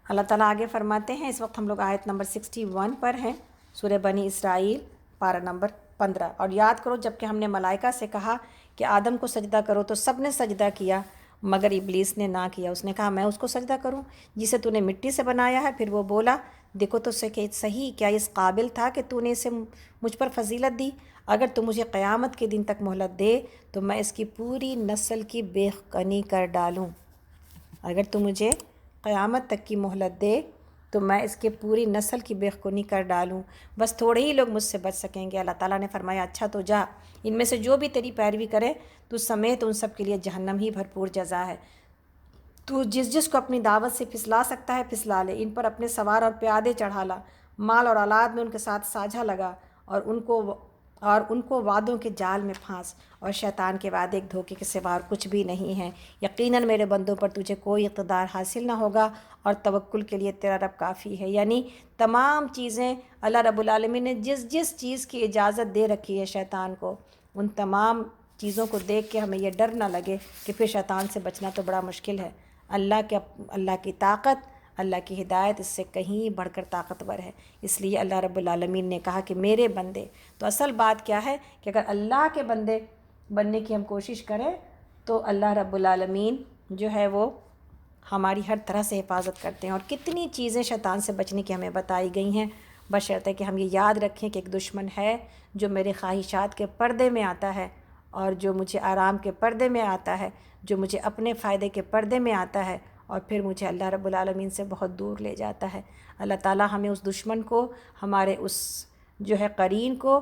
اللہ تعالیٰ آگے فرماتے ہیں، اس وقت ہم لوگ آیت نمبر 61 پر ہیں، سورہ بنی اسرائیل پارہ نمبر 15۔ اور یاد کرو جب کہ ہم نے ملائکہ سے کہا کہ آدم کو سجدہ کرو تو سب نے سجدہ کیا مگر ابلیس نے نہ کیا۔ اس نے کہا میں اس کو سجدہ کروں جسے تو نے مٹی سے بنایا ہے؟ پھر وہ بولا دیکھو تو صحیح کیا اس قابل تھا کہ تو نے اسے مجھ پر فضیلت دی؟ اگر تو مجھے قیامت کے دن تک مہلت دے تو میں اس کی پوری نسل کی بے کنی کر ڈالوں۔ اگر تو مجھے قیامت تک کی مہلت دے تو میں اس کے پوری نسل کی بےخونی کر ڈالوں، بس تھوڑے ہی لوگ مجھ سے بچ سکیں گے۔ اللہ تعالیٰ نے فرمایا اچھا تو جا، ان میں سے جو بھی تیری پیروی کرے تو سمیت ان سب کے لیے جہنم ہی بھرپور جزا ہے۔ تو جس کو اپنی دعوت سے پھسلا سکتا ہے پھسلا لے، ان پر اپنے سوار اور پیادے چڑھا لا، مال اور اولاد میں ان کے ساتھ ساجھا لگا، اور ان کو وعدوں کے جال میں پھانس، اور شیطان کے وعدے ایک دھوکے کے سوا اور کچھ بھی نہیں ہے۔ یقیناً میرے بندوں پر تجھے کوئی اقتدار حاصل نہ ہوگا، اور توکل کے لیے تیرا رب کافی ہے۔ یعنی تمام چیزیں اللہ رب العالمین نے جس چیز کی اجازت دے رکھی ہے شیطان کو، ان تمام چیزوں کو دیکھ کے ہمیں یہ ڈر نہ لگے کہ پھر شیطان سے بچنا تو بڑا مشکل ہے۔ اللہ کی طاقت، اللہ کی ہدایت اس سے کہیں بڑھ کر طاقتور ہے۔ اس لیے اللہ رب العالمین نے کہا کہ میرے بندے، تو اصل بات کیا ہے کہ اگر اللہ کے بندے بننے کی ہم کوشش کریں تو اللہ رب العالمین جو ہے وہ ہماری ہر طرح سے حفاظت کرتے ہیں۔ اور کتنی چیزیں شیطان سے بچنے کی ہمیں بتائی گئی ہیں، بشرطے کہ ہم یہ یاد رکھیں کہ ایک دشمن ہے جو میرے خواہشات کے پردے میں آتا ہے، اور جو مجھے آرام کے پردے میں آتا ہے، جو مجھے اپنے فائدے کے پردے میں آتا ہے، اور پھر مجھے اللہ رب العالمین سے بہت دور لے جاتا ہے۔ اللہ تعالیٰ ہمیں اس دشمن کو، ہمارے اس جو ہے قرین کو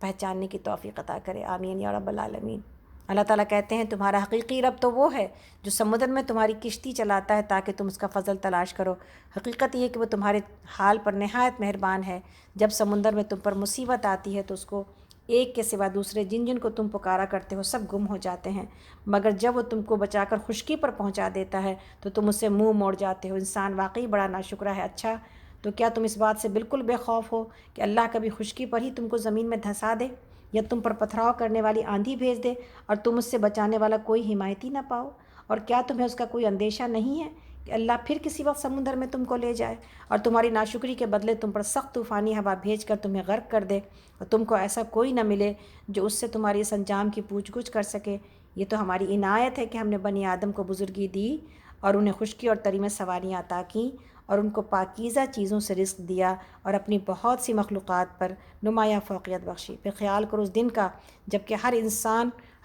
پہچاننے کی توفیق عطا کرے، آمین یا رب العالمین۔ اللہ تعالیٰ کہتے ہیں تمہارا حقیقی رب تو وہ ہے جو سمندر میں تمہاری کشتی چلاتا ہے تاکہ تم اس کا فضل تلاش کرو۔ حقیقت یہ کہ وہ تمہارے حال پر نہایت مہربان ہے۔ جب سمندر میں تم پر مصیبت آتی ہے تو اس کو ایک کے سوا دوسرے جن کو تم پکارا کرتے ہو سب گم ہو جاتے ہیں، مگر جب وہ تم کو بچا کر خشکی پر پہنچا دیتا ہے تو تم اس سے منہ موڑ جاتے ہو۔ انسان واقعی بڑا ناشکرا ہے۔ اچھا تو کیا تم اس بات سے بالکل بے خوف ہو کہ اللہ کبھی خشکی پر ہی تم کو زمین میں دھنسا دے، یا تم پر پتھراؤ کرنے والی آندھی بھیج دے اور تم اس سے بچانے والا کوئی حمایتی نہ پاؤ؟ اور کیا تمہیں اس کا کوئی اندیشہ نہیں ہے کہ اللہ پھر کسی وقت سمندر میں تم کو لے جائے اور تمہاری ناشکری کے بدلے تم پر سخت طوفانی ہوا بھیج کر تمہیں غرق کر دے، اور تم کو ایسا کوئی نہ ملے جو اس سے تمہاری اس انجام کی پوچھ گچھ کر سکے؟ یہ تو ہماری عنایت ہے کہ ہم نے بنی آدم کو بزرگی دی اور انہیں خشکی اور تری میں سواریاں عطا کیں، اور ان کو پاکیزہ چیزوں سے رزق دیا، اور اپنی بہت سی مخلوقات پر نمایاں فوقیت بخشی۔ پھر خیال کرو اس دن کا جب کہ ہر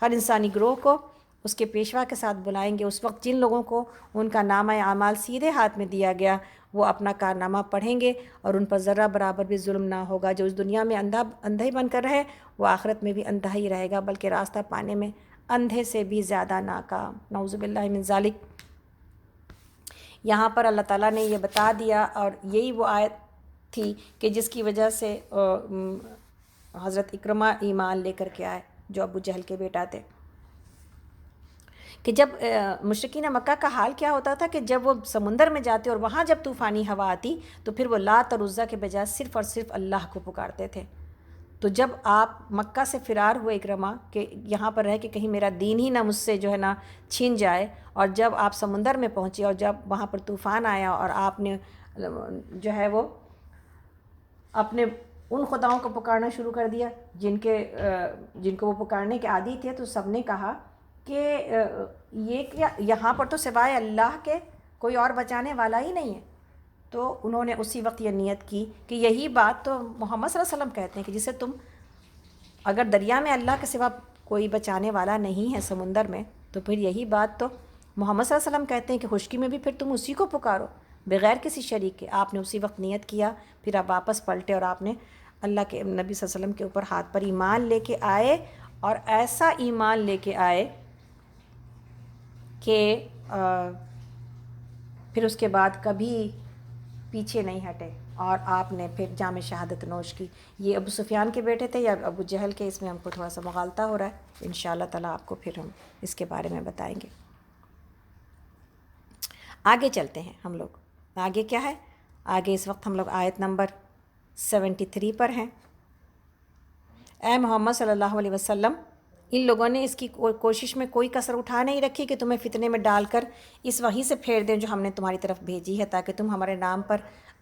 انسانی گروہ کو اس کے پیشوا کے ساتھ بلائیں گے۔ اس وقت جن لوگوں کو ان کا نامہ اعمال سیدھے ہاتھ میں دیا گیا وہ اپنا کارنامہ پڑھیں گے، اور ان پر ذرہ برابر بھی ظلم نہ ہوگا۔ جو اس دنیا میں اندھا ہی بن کر رہے وہ آخرت میں بھی اندھا ہی رہے گا، بلکہ راستہ پانے میں اندھے سے بھی زیادہ ناکام۔ نعوذ باللہ من ذالک۔ یہاں پر اللہ تعالیٰ نے یہ بتا دیا، اور یہی وہ آیت تھی کہ جس کی وجہ سے حضرت اکرمہ ایمان لے کر کے آئے جو ابو جہل کے بیٹا تھے، کہ جب مشرکین مکہ کا حال کیا ہوتا تھا کہ جب وہ سمندر میں جاتے اور وہاں جب طوفانی ہوا آتی تو پھر وہ لات اور عزیٰ کے بجائے صرف اور صرف اللہ کو پکارتے تھے۔ تو جب آپ مکہ سے فرار ہوئے اکرمہ کہ یہاں پر رہ کہ کہیں میرا دین ہی نہ مجھ سے جو ہے نا چھین جائے، اور جب آپ سمندر میں پہنچے اور جب وہاں پر طوفان آیا اور آپ نے جو ہے وہ اپنے ان خداؤں کو پکارنا شروع کر دیا جن کو وہ پکارنے کے عادی تھے، تو سب نے کہا کہ یہ کیا، یہاں پر تو سوائے اللہ کے کوئی اور بچانے والا ہی نہیں ہے۔ تو انہوں نے اسی وقت یہ نیت کی کہ یہی بات تو محمد صلی اللہ علیہ وسلم کہتے ہیں کہ جسے تم اگر دریا میں اللہ کے سوا کوئی بچانے والا نہیں ہے سمندر میں، تو پھر یہی بات تو محمد صلی اللہ علیہ وسلم کہتے ہیں کہ خشکی میں بھی پھر تم اسی کو پکارو بغیر کسی شریک کے۔ آپ نے اسی وقت نیت کیا، پھر آپ واپس پلٹے اور آپ نے اللہ کے نبی صلی اللہ علیہ وسلم کے اوپر ہاتھ پر ایمان لے کے آئے، اور ایسا ایمان لے کے آئے کہ پھر اس کے بعد کبھی پیچھے نہیں ہٹے، اور آپ نے پھر جام شہادت نوش کی۔ یہ ابو سفیان کے بیٹے تھے یا ابو جہل کے، اس میں ہم کو تھوڑا سا مغالطہ ہو رہا ہے، انشاءاللہ تعالیٰ آپ کو پھر ہم اس کے بارے میں بتائیں گے۔ آگے چلتے ہیں ہم لوگ، آگے کیا ہے؟ آگے اس وقت ہم لوگ آیت نمبر 73 پر ہیں۔ اے محمد صلی اللہ علیہ وسلم، ان لوگوں نے اس کی کوشش میں کوئی کسر اٹھا نہیں رکھی کہ تمہیں فتنے میں ڈال کر اس وحی سے پھیر دیں جو ہم نے تمہاری طرف بھیجی ہے، تاکہ تم ہمارے نام پر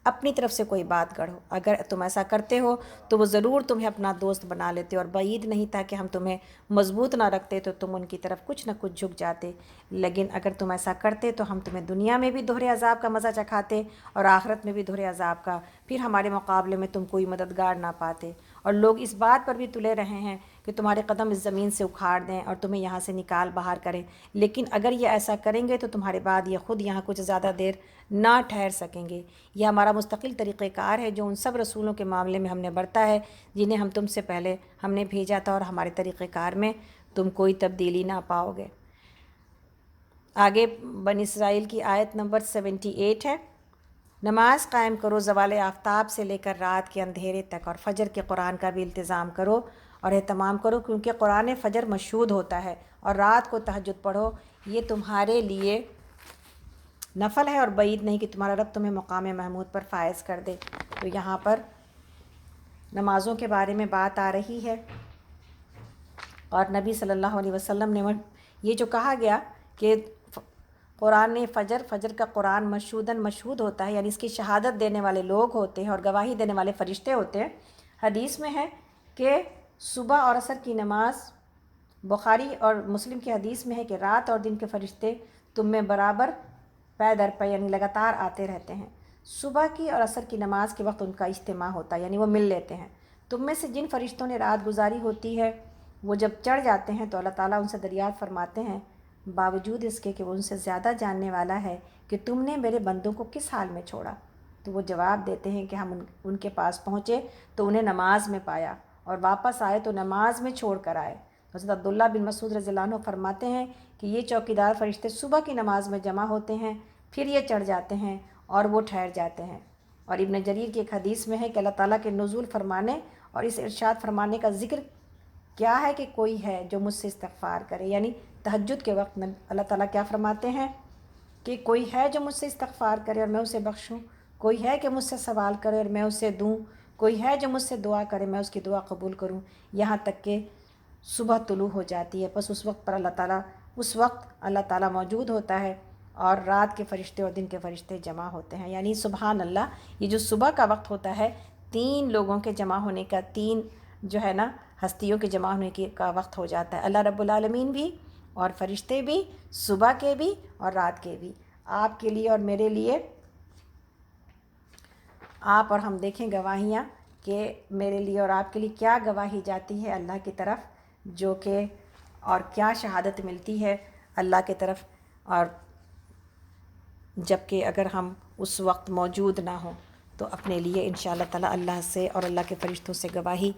اپنی طرف سے کوئی بات گڑھو۔ اگر تم ایسا کرتے ہو تو وہ ضرور تمہیں اپنا دوست بنا لیتے، اور بعید نہیں تھا کہ ہم تمہیں مضبوط نہ رکھتے تو تم ان کی طرف کچھ نہ کچھ جھک جاتے، لیکن اگر تم ایسا کرتے تو ہم تمہیں دنیا میں بھی دوہرے عذاب کا مزہ چکھاتے اور آخرت میں بھی دوہرے عذاب کا، پھر ہمارے مقابلے میں تم کوئی مددگار نہ پاتے۔ اور لوگ اس بات پر بھی تلے رہے ہیں کہ کہ تمہارے قدم اس زمین سے اکھاڑ دیں اور تمہیں یہاں سے نکال باہر کریں، لیکن اگر یہ ایسا کریں گے تو تمہارے بعد یہ خود یہاں کچھ زیادہ دیر نہ ٹھہر سکیں گے۔ یہ ہمارا مستقل طریقہ کار ہے جو ان سب رسولوں کے معاملے میں ہم نے برتا ہے جنہیں ہم تم سے پہلے ہم نے بھیجا تھا، اور ہمارے طریقہ کار میں تم کوئی تبدیلی نہ پاؤ گے۔ آگے بنی اسرائیل کی آیت نمبر 78 ہے، نماز قائم کرو زوال آفتاب سے لے کر رات کے اندھیرے تک، اور فجر کے قرآن کا بھی التزام کرو اور اہتمام کرو، کیونکہ قرآن فجر مشہود ہوتا ہے، اور رات کو تہجد پڑھو، یہ تمہارے لیے نفل ہے اور بعید نہیں کہ تمہارا رب تمہیں مقام محمود پر فائز کر دے۔ تو یہاں پر نمازوں کے بارے میں بات آ رہی ہے، اور نبی صلی اللہ علیہ وسلم نے یہ جو کہا گیا کہ قرآن فجر کا قرآن مشہود ہوتا ہے، یعنی اس کی شہادت دینے والے لوگ ہوتے ہیں اور گواہی دینے والے فرشتے ہوتے ہیں۔ حدیث میں ہے کہ صبح اور عصر کی نماز، بخاری اور مسلم کی حدیث میں ہے کہ رات اور دن کے فرشتے تم میں برابر پے در پے، یعنی لگاتار آتے رہتے ہیں۔ صبح کی اور عصر کی نماز کے وقت ان کا اجتماع ہوتا ہے، یعنی وہ مل لیتے ہیں۔ تم میں سے جن فرشتوں نے رات گزاری ہوتی ہے وہ جب چڑھ جاتے ہیں تو اللہ تعالیٰ ان سے دریافت فرماتے ہیں، باوجود اس کے کہ وہ ان سے زیادہ جاننے والا ہے، کہ تم نے میرے بندوں کو کس حال میں چھوڑا؟ تو وہ جواب دیتے ہیں کہ ہم ان کے پاس پہنچے تو انہیں نماز میں پایا، اور واپس آئے تو نماز میں چھوڑ کر آئے۔ حضرت عبداللہ بن مسعود رضی اللہ عنہ فرماتے ہیں کہ یہ چوکیدار فرشتے صبح کی نماز میں جمع ہوتے ہیں، پھر یہ چڑھ جاتے ہیں اور وہ ٹھہر جاتے ہیں۔ اور ابن جریر کی ایک حدیث میں ہے کہ اللہ تعالیٰ کے نزول فرمانے اور اس ارشاد فرمانے کا ذکر کیا ہے کہ کوئی ہے جو مجھ سے استغفار کرے، یعنی تہجد کے وقت میں اللہ تعالیٰ کیا فرماتے ہیں کہ کوئی ہے جو مجھ سے استغفار کرے اور میں اسے بخشوں، کوئی ہے کہ مجھ سے سوال کرے اور میں اسے دوں، کوئی ہے جو مجھ سے دعا کرے میں اس کی دعا قبول کروں، یہاں تک کہ صبح طلوع ہو جاتی ہے۔ بس اس وقت اللہ تعالیٰ موجود ہوتا ہے، اور رات کے فرشتے اور دن کے فرشتے جمع ہوتے ہیں۔ یعنی سبحان اللہ، یہ جو صبح کا وقت ہوتا ہے، 3 لوگوں کے جمع ہونے کا، 3 جو ہے نا ہستیوں کے جمع ہونے کا وقت ہو جاتا ہے۔ اللہ رب العالمین بھی اور فرشتے بھی، صبح کے بھی اور رات کے بھی، آپ کے لیے اور میرے لیے۔ آپ اور ہم دیکھیں گواہیاں کہ میرے لیے اور آپ کے لیے کیا گواہی جاتی ہے اللہ کی طرف، جو کہ اور کیا شہادت ملتی ہے اللہ کی طرف، اور جب کہ اگر ہم اس وقت موجود نہ ہوں تو اپنے لیے انشاءاللہ تعالیٰ اللہ سے اور اللہ کے فرشتوں سے گواہی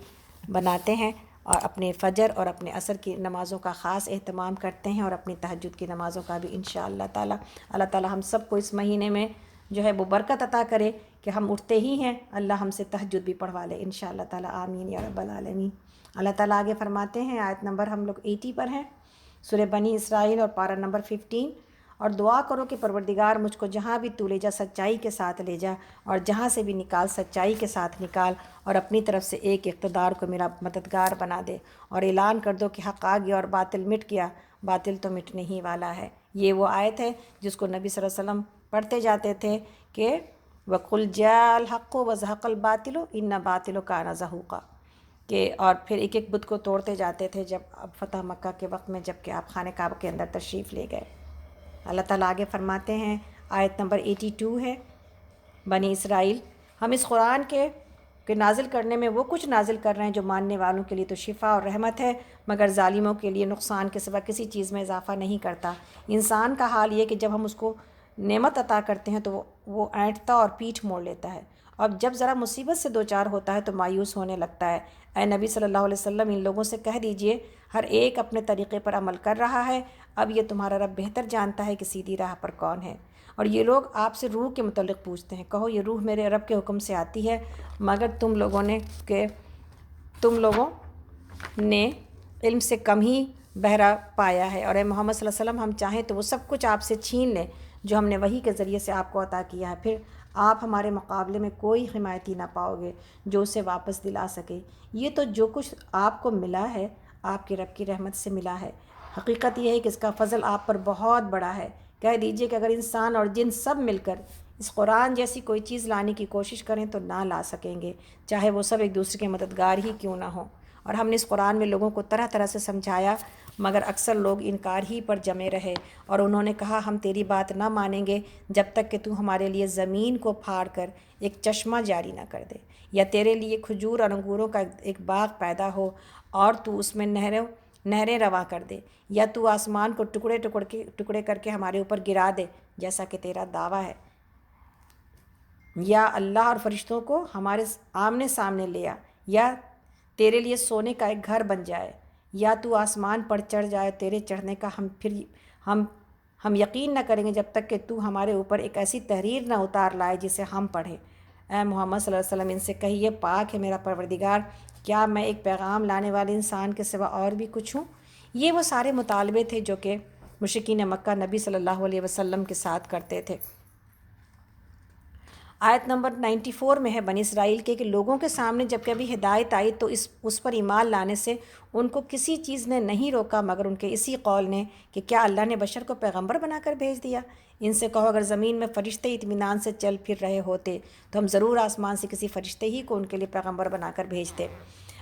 بناتے ہیں، اور اپنے فجر اور اپنے عصر کی نمازوں کا خاص اہتمام کرتے ہیں، اور اپنی تہجد کی نمازوں کا بھی انشاءاللہ تعالیٰ۔ اللہ تعالیٰ ہم سب کو اس مہینے میں جو ہے وہ برکت عطا کرے کہ ہم اٹھتے ہی ہیں اللہ ہم سے تہجد بھی پڑھوا لے انشاءاللہ تعالیٰ، آمین یا رب العالمین۔ اللہ تعالیٰ آگے فرماتے ہیں، آیت نمبر ہم لوگ 80 پر ہیں، سورہ بنی اسرائیل اور پارہ نمبر 15، اور دعا کرو کہ پروردگار مجھ کو جہاں بھی تو لے جا سچائی کے ساتھ لے جا، اور جہاں سے بھی نکال سچائی کے ساتھ نکال، اور اپنی طرف سے ایک اقتدار کو میرا مددگار بنا دے، اور اعلان کر دو کہ حق آ گیا اور باطل مٹ گیا، باطل تو مٹنے ہی والا ہے۔ یہ وہ آیت ہے جس کو نبی صلی اللہ علیہ وسلم پڑھتے جاتے تھے کہ وَقُلْ جَاءَ الْحَقُّ وَزَهَقَ الْبَاطِلُ إِنَّ الْبَاطِلَ كَانَ زَهُوقًا، کہ اور پھر ایک ایک بت کو توڑتے جاتے تھے جب اب فتح مکہ کے وقت میں، جب کہ آپ خانہ کعبہ کے اندر تشریف لے گئے۔ اللہ تعالیٰ آگے فرماتے ہیں، آیت نمبر 82 ہے، بنی اسرائیل، ہم اس قرآن کے نازل کرنے میں وہ کچھ نازل کر رہے ہیں جو ماننے والوں کے لیے تو شفا اور رحمت ہے، مگر ظالموں کے لیے نقصان کے سوا کسی چیز میں اضافہ نہیں کرتا۔ انسان کا حال یہ کہ جب ہم اس کو نعمت عطا کرتے ہیں تو وہ اینٹتا اور پیٹھ موڑ لیتا ہے، اب جب ذرا مصیبت سے دوچار ہوتا ہے تو مایوس ہونے لگتا ہے۔ اے نبی صلی اللہ علیہ وسلم، ان لوگوں سے کہہ دیجئے ہر ایک اپنے طریقے پر عمل کر رہا ہے، اب یہ تمہارا رب بہتر جانتا ہے کہ سیدھی راہ پر کون ہے۔ اور یہ لوگ آپ سے روح کے متعلق پوچھتے ہیں، کہو یہ روح میرے رب کے حکم سے آتی ہے، مگر تم لوگوں نے علم سے کم ہی بہرا پایا ہے۔ اور اے محمد صلی اللہ علیہ وسلم، ہم چاہیں تو وہ سب کچھ آپ سے چھین لیں جو ہم نے وحی کے ذریعے سے آپ کو عطا کیا ہے، پھر آپ ہمارے مقابلے میں کوئی حمایتی نہ پاؤ گے جو اسے واپس دلا سکے۔ یہ تو جو کچھ آپ کو ملا ہے آپ کے رب کی رحمت سے ملا ہے، حقیقت یہ ہے کہ اس کا فضل آپ پر بہت بڑا ہے۔ کہہ دیجئے کہ اگر انسان اور جن سب مل کر اس قرآن جیسی کوئی چیز لانے کی کوشش کریں تو نہ لا سکیں گے، چاہے وہ سب ایک دوسرے کے مددگار ہی کیوں نہ ہوں۔ اور ہم نے اس قرآن میں لوگوں کو طرح طرح سے سمجھایا، مگر اکثر لوگ انکار ہی پر جمے رہے، اور انہوں نے کہا ہم تیری بات نہ مانیں گے جب تک کہ تو ہمارے لیے زمین کو پھاڑ کر ایک چشمہ جاری نہ کر دے، یا تیرے لیے کھجور اور انگوروں کا ایک باغ پیدا ہو اور تو اس میں نہریں رواں کر دے، یا تو آسمان کو ٹکڑے کر کے ہمارے اوپر گرا دے جیسا کہ تیرا دعویٰ ہے، یا اللہ اور فرشتوں کو ہمارے آمنے سامنے لے آ، یا تیرے لیے سونے کا ایک گھر بن جائے، یا تو آسمان پر چڑھ جائے، تیرے چڑھنے کا ہم یقین نہ کریں گے جب تک کہ تو ہمارے اوپر ایک ایسی تحریر نہ اتار لائے جسے ہم پڑھیں۔ اے محمد صلی اللہ علیہ وسلم ان سے کہیے پاک ہے میرا پروردگار، کیا میں ایک پیغام لانے والے انسان کے سوا اور بھی کچھ ہوں؟ یہ وہ سارے مطالبے تھے جو کہ مشرکین مکہ نبی صلی اللہ علیہ وسلم کے ساتھ کرتے تھے۔ آیت نمبر 94 میں ہے بنی اسرائیل کے کہ لوگوں کے سامنے جب کبھی ہدایت آئی تو اس پر ایمان لانے سے ان کو کسی چیز نے نہیں روکا مگر ان کے اسی قول نے کہ کیا اللہ نے بشر کو پیغمبر بنا کر بھیج دیا؟ ان سے کہو اگر زمین میں فرشتے اطمینان سے چل پھر رہے ہوتے تو ہم ضرور آسمان سے کسی فرشتے ہی کو ان کے لیے پیغمبر بنا کر بھیجتے۔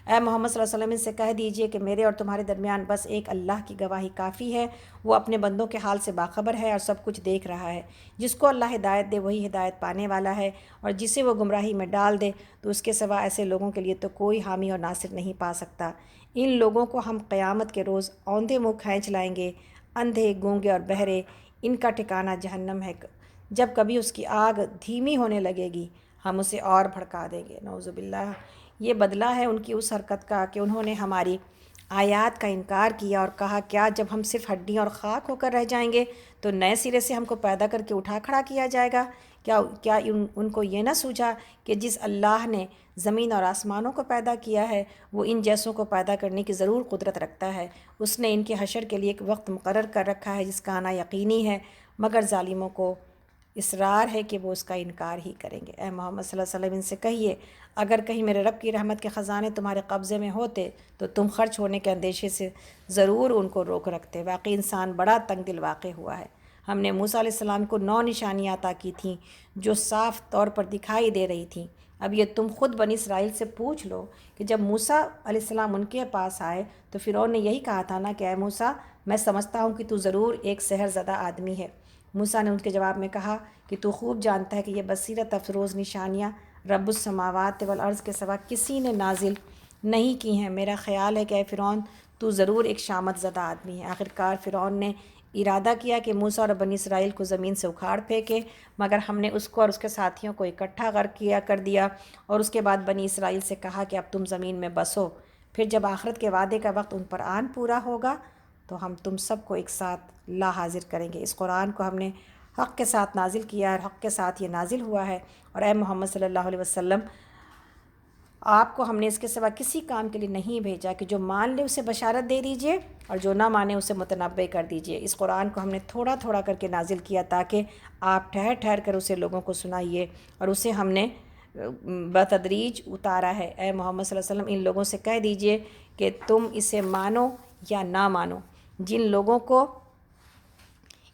اے محمد صلی اللہ علیہ وسلم ان سے کہہ دیجئے کہ میرے اور تمہارے درمیان بس ایک اللہ کی گواہی کافی ہے، وہ اپنے بندوں کے حال سے باخبر ہے اور سب کچھ دیکھ رہا ہے۔ جس کو اللہ ہدایت دے وہی ہدایت پانے والا ہے، اور جسے وہ گمراہی میں ڈال دے تو اس کے سوا ایسے لوگوں کے لیے تو کوئی حامی اور ناصر نہیں پا سکتا۔ ان لوگوں کو ہم قیامت کے روز اوندھے منہ کھینچ لائیں گے، اندھے، گونگے اور بہرے، ان کا ٹھکانہ جہنم ہے، جب کبھی اس کی آگ دھیمی ہونے لگے گی ہم اسے اور بھڑکا دیں گے۔ نعوذ باللہ۔ یہ بدلہ ہے ان کی اس حرکت کا کہ انہوں نے ہماری آیات کا انکار کیا اور کہا کیا جب ہم صرف ہڈیاں اور خاک ہو کر رہ جائیں گے تو نئے سرے سے ہم کو پیدا کر کے اٹھا کھڑا کیا جائے گا؟ کیا ان کو یہ نہ سوجھا کہ جس اللہ نے زمین اور آسمانوں کو پیدا کیا ہے وہ ان جیسوں کو پیدا کرنے کی ضرور قدرت رکھتا ہے، اس نے ان کے حشر کے لیے ایک وقت مقرر کر رکھا ہے جس کا آنا یقینی ہے، مگر ظالموں کو اصرار ہے کہ وہ اس کا انکار ہی کریں گے۔ اے محمد صلی اللہ علیہ وسلم ان سے کہیے اگر کہیں میرے رب کی رحمت کے خزانے تمہارے قبضے میں ہوتے تو تم خرچ ہونے کے اندیشے سے ضرور ان کو روک رکھتے۔ واقعی انسان بڑا تنگ دل واقع ہوا ہے۔ ہم نے موسیٰ علیہ السلام کو 9 نشانیاں عطا کی تھیں جو صاف طور پر دکھائی دے رہی تھیں۔ اب یہ تم خود بنی اسرائیل سے پوچھ لو کہ جب موسیٰ علیہ السلام ان کے پاس آئے تو فرعون نے یہی کہا تھا نا کہ اے موسیٰ میں سمجھتا ہوں کہ تو ضرور ایک سحر زدہ آدمی ہے۔ موسیٰ نے ان کے جواب میں کہا کہ تو خوب جانتا ہے کہ یہ بصیرت افروز نشانیاں رب السماوات والارض کے سوا کسی نے نازل نہیں کی ہیں۔ میرا خیال ہے کہ اے فرعون تو ضرور ایک شامت زدہ آدمی ہے۔ آخرکار فرعون نے ارادہ کیا کہ موسیٰ اور بنی اسرائیل کو زمین سے اکھاڑ پھینکے، مگر ہم نے اس کو اور اس کے ساتھیوں کو اکٹھا غرق کر دیا، اور اس کے بعد بنی اسرائیل سے کہا کہ اب تم زمین میں بسو، پھر جب آخرت کے وعدے کا وقت ان پر آن پورا ہوگا تو ہم تم سب کو ایک ساتھ لا حاضر کریں گے۔ اس قرآن کو ہم نے حق کے ساتھ نازل کیا ہے اور حق کے ساتھ یہ نازل ہوا ہے، اور اے محمد صلی اللہ علیہ وسلم آپ کو ہم نے اس کے سوا کسی کام کے لیے نہیں بھیجا کہ جو مان لے اسے بشارت دے دیجئے اور جو نہ مانے اسے متنبع کر دیجئے۔ اس قرآن کو ہم نے تھوڑا تھوڑا کر کے نازل کیا تاکہ آپ ٹھہر ٹھہر کر اسے لوگوں کو سنائیے، اور اسے ہم نے بتدریج اتارا ہے۔ اے محمد صلی اللہ علیہ وسلم ان لوگوں سے کہہ دیجئے کہ تم اسے مانو یا نہ مانو۔ جن لوگوں کو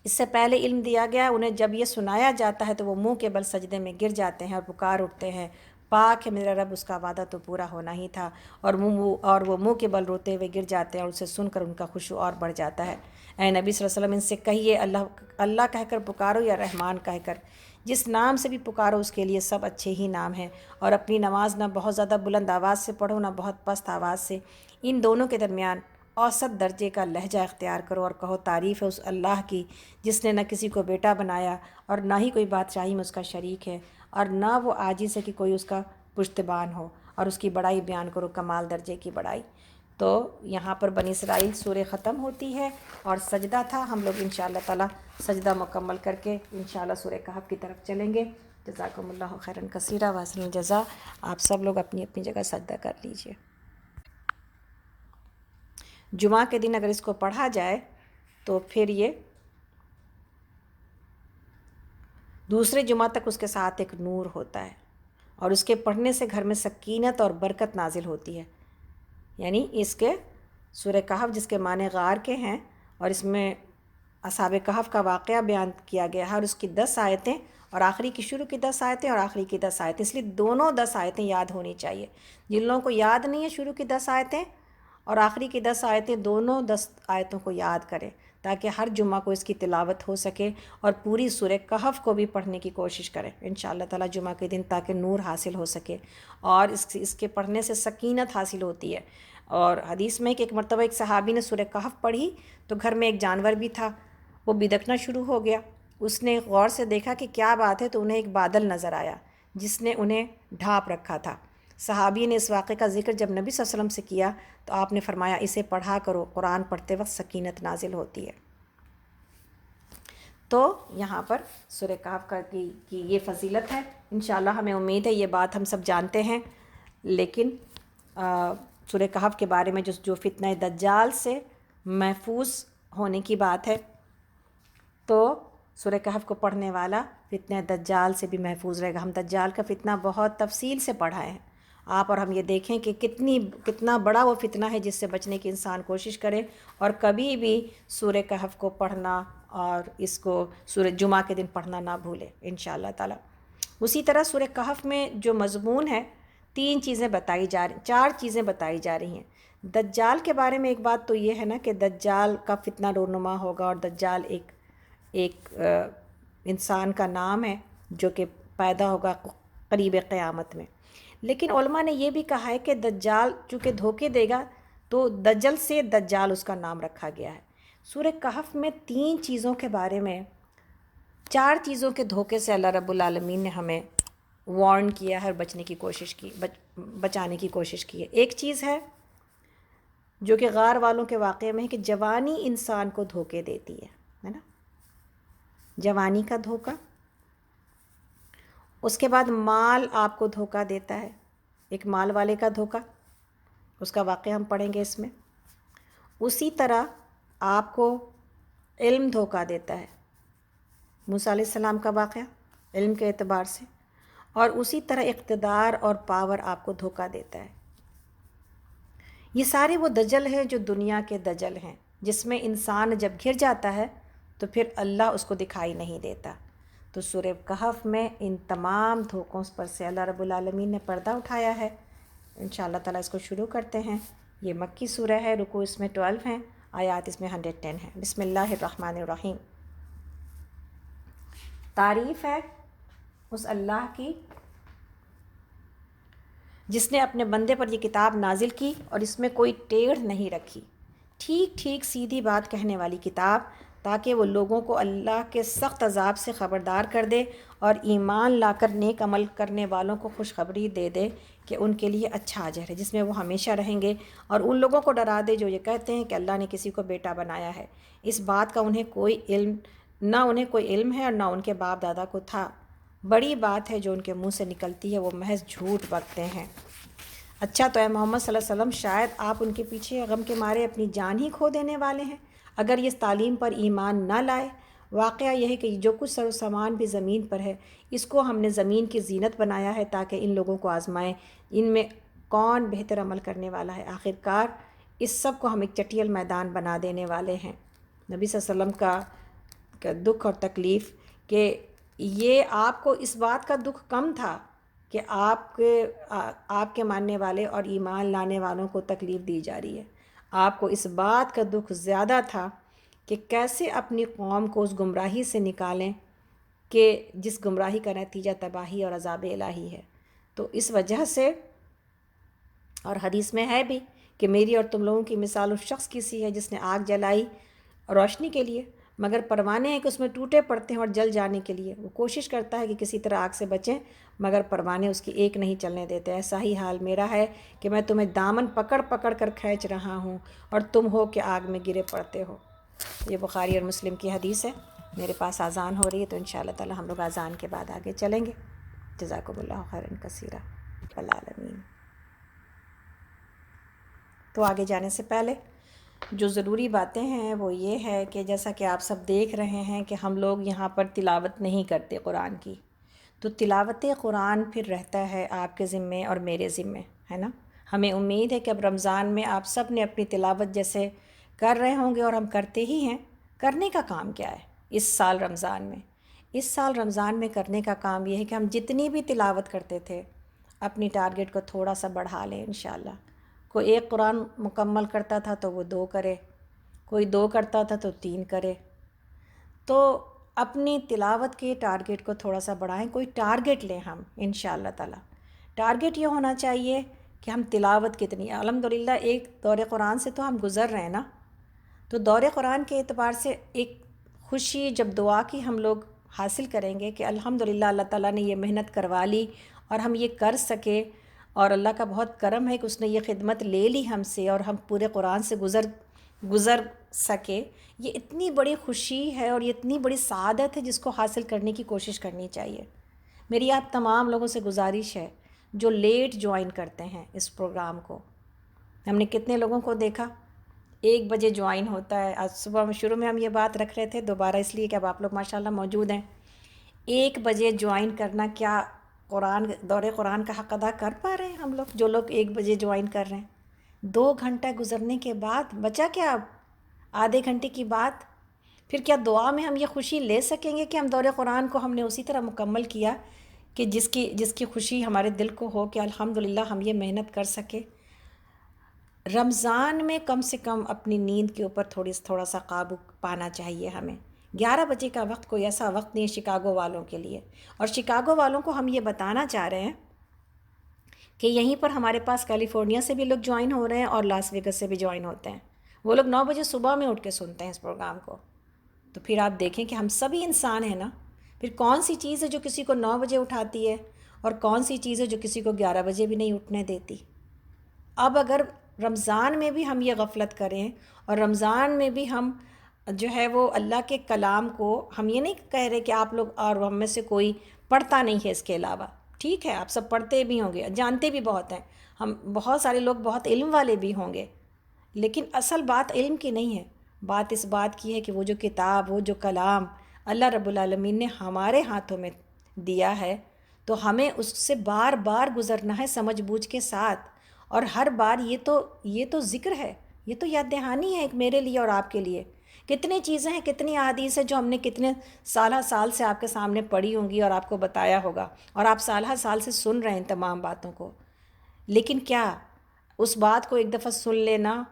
اس سے پہلے علم دیا گیا انہیں جب یہ سنایا جاتا ہے تو وہ منہ کے بل سجدے میں گر جاتے ہیں اور پکار اٹھتے ہیں پاک ہے میرا رب، اس کا وعدہ تو پورا ہونا ہی تھا، اور وہ منہ کے بل روتے ہوئے گر جاتے ہیں اور اسے سن کر ان کا خشوع اور بڑھ جاتا ہے۔ اے نبی صلی اللہ علیہ وسلم ان سے کہیے اللہ کہہ کر پکارو یا رحمان کہہ کر، جس نام سے بھی پکارو اس کے لیے سب اچھے ہی نام ہیں، اور اپنی نماز نہ بہت زیادہ بلند آواز سے پڑھو نہ بہت پست آواز سے، ان دونوں کے درمیان اوسط درجے کا لہجہ اختیار کرو اور کہو تعریف ہے اس اللہ کی جس نے نہ کسی کو بیٹا بنایا اور نہ ہی کوئی بادشاہی میں اس کا شریک ہے، اور نہ وہ عاجز ہے کہ کوئی اس کا پشتبان ہو، اور اس کی بڑائی بیان کرو کمال درجے کی بڑائی۔ تو یہاں پر بنی اسرائیل سورہ ختم ہوتی ہے اور سجدہ تھا۔ ہم لوگ انشاءاللہ تعالی سجدہ مکمل کر کے انشاءاللہ سورہ کہف کی طرف چلیں گے۔ جزاکم اللہ خیرا کثیرا واحسن الجزا۔ آپ سب لوگ اپنی اپنی جگہ سجدہ کر لیجئے۔ جمعہ کے دن اگر اس کو پڑھا جائے تو پھر یہ دوسرے جمعہ تک اس کے ساتھ ایک نور ہوتا ہے، اور اس کے پڑھنے سے گھر میں سکینت اور برکت نازل ہوتی ہے۔ یعنی اس کے سورہ کہف جس کے معنی غار کے ہیں، اور اس میں اصحاب کہف کا واقعہ بیان کیا گیا ہے، اور اس کی 10 آیتیں، اور آخری کی شروع کی 10 آیتیں اور آخری کی 10 آیتیں، اس لیے دونوں 10 آیتیں یاد ہونی چاہیے۔ جن لوگوں کو یاد نہیں ہے شروع کی 10 آیتیں اور آخری کی 10 آیتیں، دونوں 10 آیتوں کو یاد کریں تاکہ ہر جمعہ کو اس کی تلاوت ہو سکے، اور پوری سورہ کہف کو بھی پڑھنے کی کوشش کریں انشاءاللہ تعالی جمعہ کے دن، تاکہ نور حاصل ہو سکے، اور اس کے پڑھنے سے سکینت حاصل ہوتی ہے۔ اور حدیث میں کہ ایک مرتبہ ایک صحابی نے سورہ کہف پڑھی تو گھر میں ایک جانور بھی تھا، وہ بدکنا شروع ہو گیا۔ اس نے غور سے دیکھا کہ کیا بات ہے، تو انہیں ایک بادل نظر آیا جس نے انہیں ڈھانپ رکھا تھا۔ صحابی نے اس واقعے کا ذکر جب نبی صلی اللہ علیہ وسلم سے کیا تو آپ نے فرمایا اسے پڑھا کرو، قرآن پڑھتے وقت سکینت نازل ہوتی ہے۔ تو یہاں پر سورہ کہف کی یہ فضیلت ہے۔ انشاءاللہ ہمیں امید ہے یہ بات ہم سب جانتے ہیں، لیکن سورہ کہف کے بارے میں جو فتنہ دجال سے محفوظ ہونے کی بات ہے، تو سورہ کہف کو پڑھنے والا فتنہ دجال سے بھی محفوظ رہے گا۔ ہم دجال کا فتنہ بہت تفصیل سے پڑھا ہے، آپ اور ہم یہ دیکھیں کہ کتنا بڑا وہ فتنہ ہے جس سے بچنے کی انسان کوشش کرے، اور کبھی بھی سورہ کہف کو پڑھنا اور اس کو سورہ جمعہ کے دن پڑھنا نہ بھولے انشاءاللہ تعالی۔ اسی طرح سورہ کہف میں جو مضمون ہے، 4 چیزیں بتائی جا رہی ہیں۔ دجال کے بارے میں ایک بات تو یہ ہے نا کہ دجال کا فتنہ رونما ہوگا، اور دجال ایک انسان کا نام ہے جو کہ پیدا ہوگا قریب قیامت میں۔ لیکن علماء نے یہ بھی کہا ہے کہ دجال چونکہ دھوکے دے گا تو دجل سے دجال اس کا نام رکھا گیا ہے۔ سورہ کہف میں 3 چیزوں کے بارے میں، 4 چیزوں کے دھوکے سے اللہ رب العالمین نے ہمیں وارن کیا ہے اور بچانے کی کوشش کی ہے۔ ایک چیز ہے جو کہ غار والوں کے واقعے میں ہے کہ جوانی انسان کو دھوکے دیتی ہے نا، جوانی کا دھوکہ۔ اس کے بعد مال آپ کو دھوکہ دیتا ہے، ایک مال والے کا دھوکہ، اس کا واقعہ ہم پڑھیں گے اس میں۔ اسی طرح آپ کو علم دھوکہ دیتا ہے، موسیٰ علیہ السلام کا واقعہ علم کے اعتبار سے، اور اسی طرح اقتدار اور پاور آپ کو دھوکہ دیتا ہے۔ یہ سارے وہ دجل ہیں جو دنیا کے دجل ہیں، جس میں انسان جب گھر جاتا ہے تو پھر اللہ اس کو دکھائی نہیں دیتا۔ تو سورہ کہف میں ان تمام دھوکوں پر سے اللہ رب العالمین نے پردہ اٹھایا ہے۔ انشاءاللہ تعالیٰ اس کو شروع کرتے ہیں۔ یہ مکی سورہ ہے، رکوع اس میں 12 ہیں، آیات اس میں 110 ہیں۔ بسم اللہ الرحمن الرحیم۔ تعریف ہے اس اللہ کی جس نے اپنے بندے پر یہ کتاب نازل کی اور اس میں کوئی ٹیڑھ نہیں رکھی، ٹھیک سیدھی بات کہنے والی کتاب، تاکہ وہ لوگوں کو اللہ کے سخت عذاب سے خبردار کر دے اور ایمان لا کر نیک عمل کرنے والوں کو خوشخبری دے دے کہ ان کے لیے اچھا اجر ہے جس میں وہ ہمیشہ رہیں گے، اور ان لوگوں کو ڈرا دے جو یہ کہتے ہیں کہ اللہ نے کسی کو بیٹا بنایا ہے۔ اس بات کا انہیں کوئی علم ہے اور نہ ان کے باپ دادا کو تھا۔ بڑی بات ہے جو ان کے منہ سے نکلتی ہے، وہ محض جھوٹ بکتے ہیں۔ اچھا تو اے محمد صلی اللہ علیہ وسلم، شاید آپ ان کے پیچھے غم کے مارے اپنی جان ہی کھو دینے والے ہیں اگر یہ تعلیم پر ایمان نہ لائے۔ واقعہ یہ ہے کہ جو کچھ سر و سامان بھی زمین پر ہے، اس کو ہم نے زمین کی زینت بنایا ہے تاکہ ان لوگوں کو آزمائیں ان میں کون بہتر عمل کرنے والا ہے۔ آخرکار اس سب کو ہم ایک چٹیل میدان بنا دینے والے ہیں۔ نبی صلی اللہ علیہ وسلم کا دکھ اور تکلیف کہ یہ آپ کو اس بات کا دکھ کم تھا کہ آپ کے ماننے والے اور ایمان لانے والوں کو تکلیف دی جا رہی ہے، آپ کو اس بات کا دکھ زیادہ تھا کہ کیسے اپنی قوم کو اس گمراہی سے نکالیں کہ جس گمراہی کا نتیجہ تباہی اور عذاب الہی ہے۔ تو اس وجہ سے، اور حدیث میں ہے بھی کہ میری اور تم لوگوں کی مثال اس شخص کی سی ہے جس نے آگ جلائی روشنی کے لیے، مگر پروانے ہیں کہ اس میں ٹوٹے پڑتے ہیں اور جل جانے کے لیے۔ وہ کوشش کرتا ہے کہ کسی طرح آگ سے بچیں، مگر پروانے اس کی ایک نہیں چلنے دیتے۔ ایسا ہی حال میرا ہے کہ میں تمہیں دامن پکڑ کر کھینچ رہا ہوں اور تم ہو کہ آگ میں گرے پڑتے ہو۔ یہ بخاری اور مسلم کی حدیث ہے۔ میرے پاس اذان ہو رہی ہے تو انشاءاللہ تعالی ہم لوگ اذان کے بعد آگے چلیں گے۔ جزاکم اللہ خیرا کثیرا العالمین۔ تو آگے جانے سے پہلے جو ضروری باتیں ہیں وہ یہ ہے کہ جیسا کہ آپ سب دیکھ رہے ہیں کہ ہم لوگ یہاں پر تلاوت نہیں کرتے قرآن کی، تو تلاوت قرآن پھر رہتا ہے آپ کے ذمے اور میرے ذمے، ہے نا۔ ہمیں امید ہے کہ اب رمضان میں آپ سب نے اپنی تلاوت جیسے کر رہے ہوں گے، اور ہم کرتے ہی ہیں۔ کرنے کا کام کیا ہے اس سال رمضان میں کرنے کا کام یہ ہے کہ ہم جتنی بھی تلاوت کرتے تھے اپنی ٹارگٹ کو تھوڑا سا بڑھا لیں انشاءاللہ۔ کوئی ایک قرآن مکمل کرتا تھا تو وہ 2 کرے، کوئی 2 کرتا تھا تو 3 کرے۔ تو اپنی تلاوت کے ٹارگٹ کو تھوڑا سا بڑھائیں، کوئی ٹارگٹ لیں ہم انشاءاللہ تعالی۔ ٹارگٹ یہ ہونا چاہیے کہ ہم تلاوت کتنی، الحمدللہ ایک دور قرآن سے تو ہم گزر رہے ہیں نا، تو دور قرآن کے اعتبار سے ایک خوشی جب دعا کی ہم لوگ حاصل کریں گے کہ الحمدللہ اللہ تعالیٰ نے یہ محنت کروا لی اور ہم یہ کر سکے، اور اللہ کا بہت کرم ہے کہ اس نے یہ خدمت لے لی ہم سے اور ہم پورے قرآن سے گزر سکے، یہ اتنی بڑی خوشی ہے اور یہ اتنی بڑی سعادت ہے جس کو حاصل کرنے کی کوشش کرنی چاہیے۔ میری آپ تمام لوگوں سے گزارش ہے جو لیٹ جوائن کرتے ہیں اس پروگرام کو، ہم نے کتنے لوگوں کو دیکھا 1 بجے جوائن ہوتا ہے، آج صبح میں شروع میں ہم یہ بات رکھ رہے تھے، دوبارہ اس لیے کہ اب آپ لوگ ماشاءاللہ موجود ہیں۔ 1 بجے جوائن کرنا، کیا دور قرآن کا حق ادا کر پا رہے ہیں ہم لوگ؟ جو لوگ 1 بجے جوائن کر رہے ہیں، 2 گھنٹہ گزرنے کے بعد بچا کیا اب؟ آدھے گھنٹے کی بات، پھر کیا دعا میں ہم یہ خوشی لے سکیں گے کہ ہم دور قرآن کو ہم نے اسی طرح مکمل کیا کہ جس کی خوشی ہمارے دل کو ہو کہ الحمدللہ ہم یہ محنت کر سکے؟ رمضان میں کم سے کم اپنی نیند کے اوپر تھوڑا سا قابو پانا چاہیے ہمیں۔ 11 بجے کا وقت کوئی ایسا وقت نہیں ہے شکاگو والوں کے لیے، اور شکاگو والوں کو ہم یہ بتانا چاہ رہے ہیں کہ یہیں پر ہمارے پاس کیلیفورنیا سے بھی لوگ جوائن ہو رہے ہیں اور لاس ویگس سے بھی جوائن ہوتے ہیں، وہ لوگ 9 بجے صبح میں اٹھ کے سنتے ہیں اس پروگرام کو۔ تو پھر آپ دیکھیں کہ ہم سبھی انسان ہیں نا، پھر کون سی چیز ہے جو کسی کو 9 بجے اٹھاتی ہے اور کون سی چیز ہے جو کسی کو 11 بجے بھی نہیں اٹھنے دیتی؟ اب اگر رمضان میں بھی ہم یہ غفلت کریں اور رمضان میں بھی ہم جو ہے وہ اللہ کے کلام کو، ہم یہ نہیں کہہ رہے کہ آپ لوگ اور ہم میں سے کوئی پڑھتا نہیں ہے اس کے علاوہ، ٹھیک ہے آپ سب پڑھتے بھی ہوں گے، جانتے بھی بہت ہیں، ہم بہت سارے لوگ بہت علم والے بھی ہوں گے، لیکن اصل بات علم کی نہیں ہے، بات اس بات کی ہے کہ وہ جو کتاب، وہ جو کلام اللہ رب العالمین نے ہمارے ہاتھوں میں دیا ہے، تو ہمیں اس سے بار بار گزرنا ہے سمجھ بوجھ کے ساتھ، اور ہر بار یہ تو ذکر ہے، یہ تو یاد دہانی ہے ایک میرے لیے اور آپ کے لیے۔ کتنی چیزیں ہیں، کتنی احادیث ہیں جو ہم نے کتنے سال سے آپ کے سامنے پڑھی ہوں گی اور آپ کو بتایا ہوگا، اور آپ سال سے سن رہے ہیں ان تمام باتوں کو، لیکن کیا اس بات کو ایک دفعہ سن لینا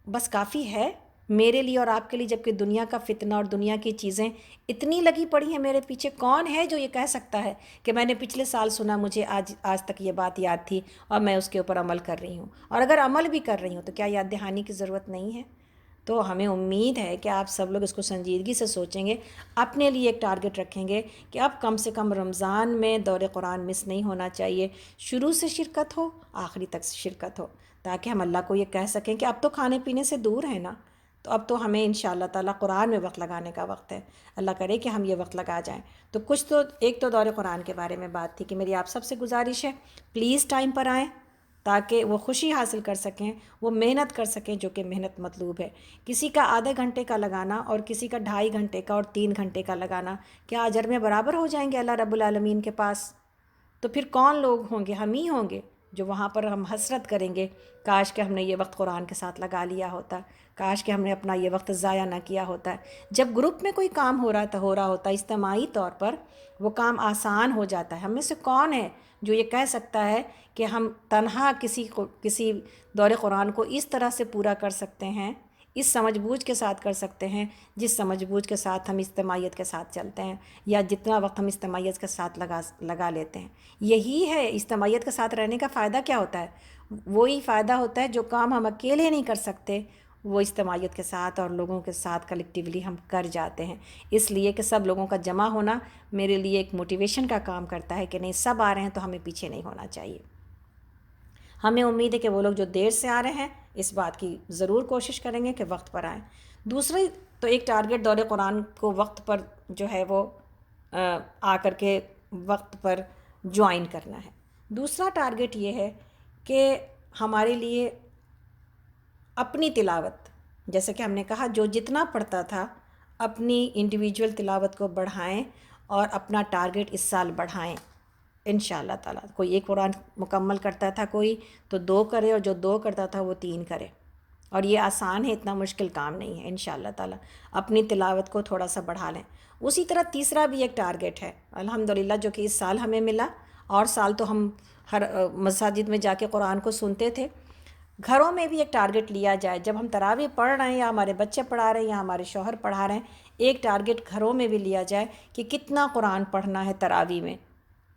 بس کافی ہے میرے لیے اور آپ کے لیے؟ جبکہ دنیا کا فتنہ اور دنیا کی چیزیں اتنی لگی پڑی ہیں میرے پیچھے، کون ہے جو یہ کہہ سکتا ہے کہ میں نے پچھلے سال سنا، مجھے آج تک یہ بات یاد تھی اور میں اس کے اوپر عمل کر رہی ہوں؟ اور اگر عمل بھی کر رہی ہوں تو کیا یاد دہانی کی ضرورت نہیں ہے؟ تو ہمیں امید ہے کہ آپ سب لوگ اس کو سنجیدگی سے سوچیں گے، اپنے لیے ایک ٹارگٹ رکھیں گے کہ اب کم سے کم رمضان میں دور قرآن مس نہیں ہونا چاہیے، شروع سے شرکت ہو، آخری تک شرکت ہو، تاکہ ہم اللہ کو یہ کہہ سکیں کہ اب تو کھانے پینے سے دور ہیں نا، تو اب تو ہمیں انشاءاللہ تعالیٰ قرآن میں وقت لگانے کا وقت ہے، اللہ کرے کہ ہم یہ وقت لگا جائیں۔ تو کچھ تو ایک تو دور قرآن کے بارے میں بات تھی کہ میری آپ سب سے گزارش ہے پلیز ٹائم پر آئیں تاکہ وہ خوشی حاصل کر سکیں، وہ محنت کر سکیں جو کہ محنت مطلوب ہے۔ کسی کا آدھے گھنٹے کا لگانا اور کسی کا 2.5 گھنٹے کا اور 3 گھنٹے کا لگانا، کیا اجر میں برابر ہو جائیں گے اللہ رب العالمین کے پاس؟ تو پھر کون لوگ ہوں گے؟ ہم ہی ہوں گے جو وہاں پر ہم حسرت کریں گے، کاش کہ ہم نے یہ وقت قرآن کے ساتھ لگا لیا ہوتا، کاش کہ ہم نے اپنا یہ وقت ضائع نہ کیا ہوتا ہے۔ جب گروپ میں کوئی کام ہو رہا ہوتا اجتماعی طور پر، وہ کام آسان ہو جاتا ہے۔ ہم میں سے کون ہے جو یہ کہہ سکتا ہے کہ ہم تنہا کسی دور قرآن کو اس طرح سے پورا کر سکتے ہیں، اس سمجھ بوجھ کے ساتھ کر سکتے ہیں جس سمجھ بوجھ کے ساتھ ہم اجتماعیت کے ساتھ چلتے ہیں، یا جتنا وقت ہم اجتماعیت کے ساتھ لگا لیتے ہیں؟ یہی ہے اجتماعیت کے ساتھ رہنے کا فائدہ۔ کیا ہوتا ہے؟ وہی فائدہ ہوتا ہے جو کام ہم اکیلے نہیں کر سکتے، وہ اجتماعیت کے ساتھ اور لوگوں کے ساتھ کلیکٹیولی ہم کر جاتے ہیں۔ اس لیے کہ سب لوگوں کا جمع ہونا میرے لیے ایک موٹیویشن کا کام کرتا ہے کہ نہیں، سب آ رہے ہیں تو ہمیں پیچھے نہیں ہونا چاہیے۔ ہمیں امید ہے کہ وہ لوگ جو دیر سے آ رہے ہیں اس بات کی ضرور کوشش کریں گے کہ وقت پر آئیں۔ دوسری تو ایک ٹارگٹ دور قرآن کو وقت پر جو ہے وہ آ کر کے وقت پر جوائن کرنا ہے۔ دوسرا ٹارگٹ یہ ہے کہ ہمارے لیے اپنی تلاوت، جیسے کہ ہم نے کہا جو جتنا پڑھتا تھا اپنی انڈیویجول تلاوت کو بڑھائیں اور اپنا ٹارگٹ اس سال بڑھائیں انشاءاللہ تعالیٰ۔ کوئی 1 قرآن مکمل کرتا تھا کوئی تو 2 کرے، اور جو 2 کرتا تھا وہ 3 کرے، اور یہ آسان ہے، اتنا مشکل کام نہیں ہے انشاءاللہ تعالیٰ۔ اپنی تلاوت کو تھوڑا سا بڑھا لیں۔ اسی طرح تیسرا بھی ایک ٹارگٹ ہے الحمدللہ جو کہ اس سال ہمیں ملا، اور سال تو ہم ہر مساجد میں جا کے قرآن کو سنتے تھے، گھروں میں بھی ایک ٹارگٹ لیا جائے، جب ہم تراویح پڑھ رہے ہیں یا ہمارے بچے پڑھا رہے ہیں یا ہمارے شوہر پڑھا رہے ہیں، ایک ٹارگٹ گھروں میں بھی لیا جائے کہ کتنا قرآن پڑھنا ہے تراویح میں۔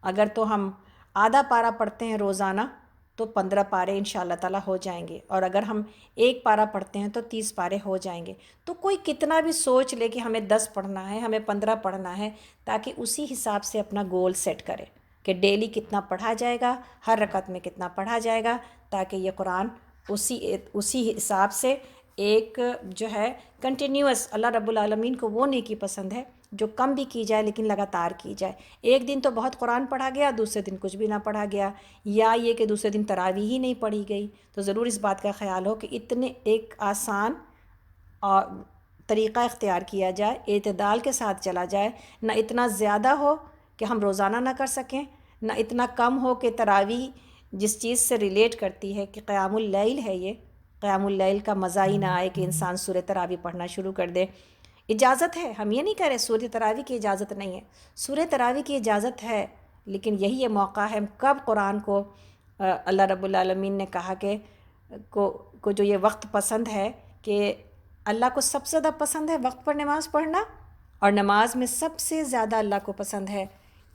اگر تو ہم آدھا پارہ پڑھتے ہیں روزانہ تو 15 پارے انشاءاللہ تعالیٰ ہو جائیں گے، اور اگر ہم ایک پارہ پڑھتے ہیں تو 30 پارے ہو جائیں گے۔ تو کوئی کتنا بھی سوچ لے کہ ہمیں 10 پڑھنا ہے، ہمیں 15 پڑھنا ہے، تاکہ اسی حساب سے اپنا گول سیٹ کرے کہ ڈیلی کتنا پڑھا جائے گا، ہر رکعت میں کتنا پڑھا جائے گا، تاکہ یہ قرآن اسی حساب سے ایک جو ہے کنٹینیوس، اللہ رب العالمین کو وہ نیکی پسند ہے جو کم بھی کی جائے لیکن لگاتار کی جائے۔ ایک دن تو بہت قرآن پڑھا گیا، دوسرے دن کچھ بھی نہ پڑھا گیا، یا یہ کہ دوسرے دن تراویح ہی نہیں پڑھی گئی، تو ضرور اس بات کا خیال ہو کہ اتنے ایک آسان اور طریقہ اختیار کیا جائے، اعتدال کے ساتھ چلا جائے، نہ اتنا زیادہ ہو کہ ہم روزانہ نہ کر سکیں، نہ اتنا کم ہو کہ تراویح جس چیز سے ریلیٹ کرتی ہے کہ قیام اللیل ہے، یہ قیام اللیل کا مزہ ہی نہ آئے کہ انسان سورہ تراویح پڑھنا شروع کر دے۔ اجازت ہے، ہم یہ نہیں کہہ رہے سورہ تراویح کی اجازت نہیں ہے، سورہ تراویح کی اجازت ہے، لیکن یہی یہ موقع ہے کب قرآن کو اللہ رب العالمین نے کہا کہ کو جو یہ وقت پسند ہے، کہ اللہ کو سب سے زیادہ پسند ہے وقت پر نماز پڑھنا، اور نماز میں سب سے زیادہ اللہ کو پسند ہے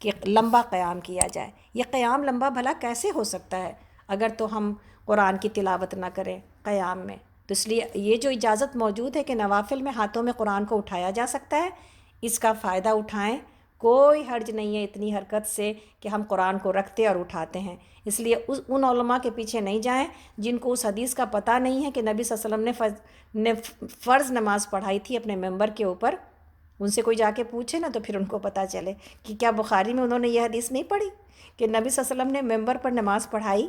کہ لمبا قیام کیا جائے۔ یہ قیام لمبا بھلا کیسے ہو سکتا ہے اگر تو ہم قرآن کی تلاوت نہ کریں قیام میں؟ تو اس لیے یہ جو اجازت موجود ہے کہ نوافل میں ہاتھوں میں قرآن کو اٹھایا جا سکتا ہے، اس کا فائدہ اٹھائیں، کوئی حرج نہیں ہے اتنی حرکت سے کہ ہم قرآن کو رکھتے اور اٹھاتے ہیں۔ اس لیے ان علماء کے پیچھے نہیں جائیں جن کو اس حدیث کا پتہ نہیں ہے کہ نبی صلی اللہ علیہ وسلم نے فرض نماز پڑھائی تھی اپنے ممبر کے اوپر۔ ان سے کوئی جا کے پوچھے نا تو پھر ان کو پتہ چلے کہ کیا بخاری میں انہوں نے یہ حدیث نہیں پڑھی کہ نبی صلی اللہ علیہ وسلم نے ممبر پر نماز پڑھائی،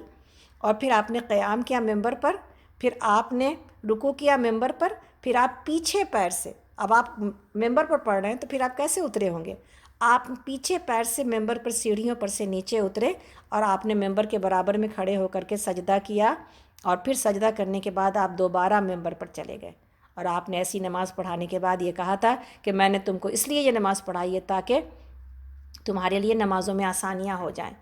اور پھر آپ نے قیام کیا ممبر پر، پھر آپ نے رکوع کیا ممبر پر، پھر آپ پیچھے پیر سے، اب آپ ممبر پر پڑھ رہے ہیں تو پھر آپ کیسے اترے ہوں گے؟ آپ پیچھے پیر سے ممبر پر سیڑھیوں پر سے نیچے اترے، اور آپ نے ممبر کے برابر میں کھڑے ہو کر کے سجدہ کیا، اور پھر سجدہ کرنے کے بعد آپ دوبارہ ممبر پر چلے گئے، اور آپ نے ایسی نماز پڑھانے کے بعد یہ کہا تھا کہ میں نے تم کو اس لیے یہ نماز پڑھائی ہے تاکہ تمہارے لیے نمازوں میں آسانیاں ہو جائیں۔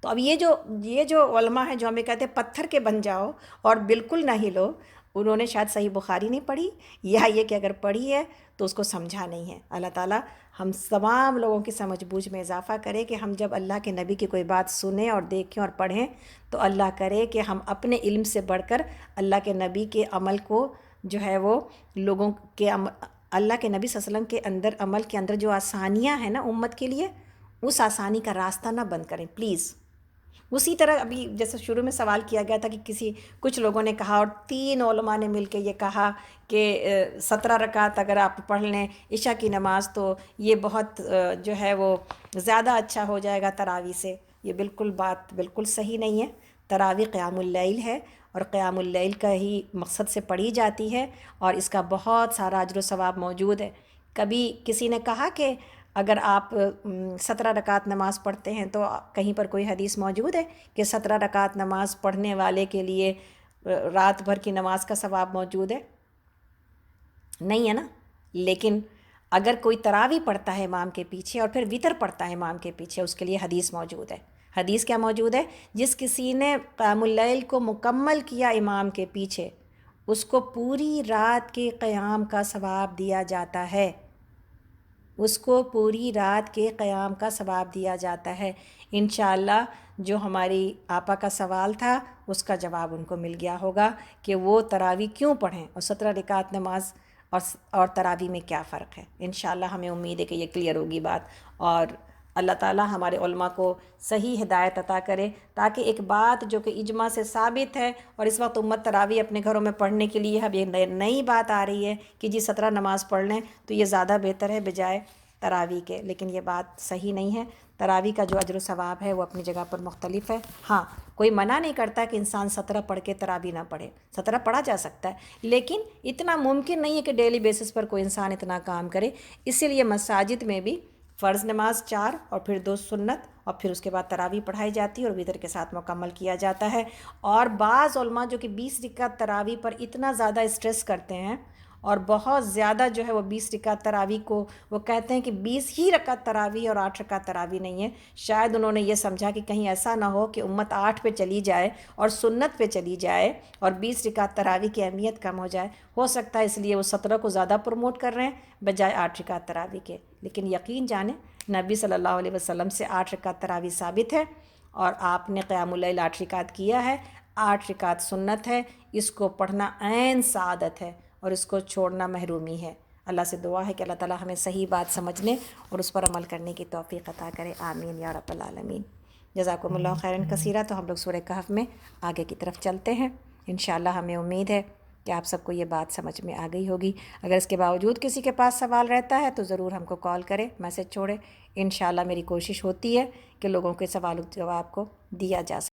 تو اب یہ جو علماء ہیں جو ہمیں کہتے ہیں پتھر کے بن جاؤ اور بالکل نہ ہلو، انہوں نے شاید صحیح بخاری نہیں پڑھی، یا یہ کہ اگر پڑھی ہے تو اس کو سمجھا نہیں ہے۔ اللہ تعالیٰ ہم تمام لوگوں کی سمجھ بوجھ میں اضافہ کرے کہ ہم جب اللہ کے نبی کی کوئی بات سنیں اور دیکھیں اور پڑھیں تو اللہ کرے کہ ہم اپنے علم سے بڑھ کر اللہ کے نبی کے عمل کو جو ہے وہ لوگوں کے اللہ کے نبی صلی اللہ علیہ وسلم کے اندر عمل کے اندر جو آسانیاں ہیں نا امت کے لیے، اس آسانی کا راستہ نہ بند کریں پلیز۔ اسی طرح ابھی جیسے شروع میں سوال کیا گیا تھا کہ کچھ لوگوں نے کہا، اور 3 علماء نے مل کے یہ کہا کہ 17 رکعت اگر آپ پڑھ لیں عشاء کی نماز تو یہ بہت جو ہے وہ زیادہ اچھا ہو جائے گا تراویح سے۔ یہ بات بالکل صحیح نہیں ہے۔ تراویح قیام اللیل ہے، اور قیام اللیل کا ہی مقصد سے پڑھی جاتی ہے، اور اس کا بہت سارا اجر و ثواب موجود ہے۔ کبھی کسی نے کہا کہ اگر آپ 17 رکعت نماز پڑھتے ہیں تو کہیں پر کوئی حدیث موجود ہے کہ 17 رکعت نماز پڑھنے والے کے لیے رات بھر کی نماز کا ثواب موجود ہے؟ نہیں ہے نا۔ لیکن اگر کوئی تراویح پڑھتا ہے امام کے پیچھے اور پھر وتر پڑھتا ہے امام کے پیچھے، اس کے لیے حدیث موجود ہے۔ حدیث کیا موجود ہے؟ جس کسی نے قیام اللیل کو مکمل کیا امام کے پیچھے، اس کو پوری رات کے قیام کا ثواب دیا جاتا ہے، اس کو پوری رات کے قیام کا ثواب دیا جاتا ہے۔ انشاءاللہ جو ہماری آپا کا سوال تھا اس کا جواب ان کو مل گیا ہوگا کہ وہ تراویح کیوں پڑھیں، اور 17 رکعت نماز اور تراویح میں کیا فرق ہے۔ انشاءاللہ ہمیں امید ہے کہ یہ کلیئر ہوگی بات، اور اللہ تعالیٰ ہمارے علماء کو صحیح ہدایت عطا کرے، تاکہ ایک بات جو کہ اجماع سے ثابت ہے، اور اس وقت امت تراویح اپنے گھروں میں پڑھنے کے لیے اب یہ نئی بات آ رہی ہے کہ جی 17 نماز پڑھ لیں تو یہ زیادہ بہتر ہے بجائے تراویح کے، لیکن یہ بات صحیح نہیں ہے۔ تراویح کا جو اجر و ثواب ہے وہ اپنی جگہ پر مختلف ہے۔ ہاں، کوئی منع نہیں کرتا کہ انسان 17 پڑھ کے تراویح نہ پڑھے، 17 پڑھا جا سکتا ہے، لیکن اتنا ممکن نہیں ہے کہ ڈیلی بیسس پر کوئی انسان اتنا کام کرے۔ اسی لیے مساجد میں بھی فرض نماز 4 اور پھر 2 سنت، اور پھر اس کے بعد تراویح پڑھائی جاتی ہے اور وتر کے ساتھ مکمل کیا جاتا ہے۔ اور بعض علماء جو کہ 20 رکعت تراویح پر اتنا زیادہ اسٹریس کرتے ہیں اور بہت زیادہ جو ہے وہ 20 رکعت تراویح کو وہ کہتے ہیں کہ 20 ہی رکعت تراویح اور 8 رکعت تراویح نہیں ہے، شاید انہوں نے یہ سمجھا کہ کہیں ایسا نہ ہو کہ امت 8 پہ چلی جائے اور سنت پہ چلی جائے اور 20 رکعت تراویح کی اہمیت کم ہو سکتا ہے اس لیے وہ 17 کو زیادہ پروموٹ کر رہے ہیں بجائے 8 رکعت تراویح کے۔ لیکن یقین جانیں نبی صلی اللہ علیہ وسلم سے 8 رکعت تراویح ثابت ہے، اور آپ نے قیام اللیل 8 رکعت کیا ہے، 8 رکعت سنت ہے، اس کو پڑھنا عین سعادت ہے اور اس کو چھوڑنا محرومی ہے۔ اللہ سے دعا ہے کہ اللہ تعالی ہمیں صحیح بات سمجھنے اور اس پر عمل کرنے کی توفیق عطا کرے، آمین یا رب العالمین۔ جزاکم اللہ خیراً کثیرہ۔ تو ہم لوگ سورہ کہف میں آگے کی طرف چلتے ہیں۔ انشاءاللہ ہمیں امید ہے کہ آپ سب کو یہ بات سمجھ میں آ گئی ہوگی۔ اگر اس کے باوجود کسی کے پاس سوال رہتا ہے تو ضرور ہم کو کال کرے، میسج چھوڑے، انشاءاللہ میری کوشش ہوتی ہے کہ لوگوں کے سوال و جواب کو دیا جا سکے۔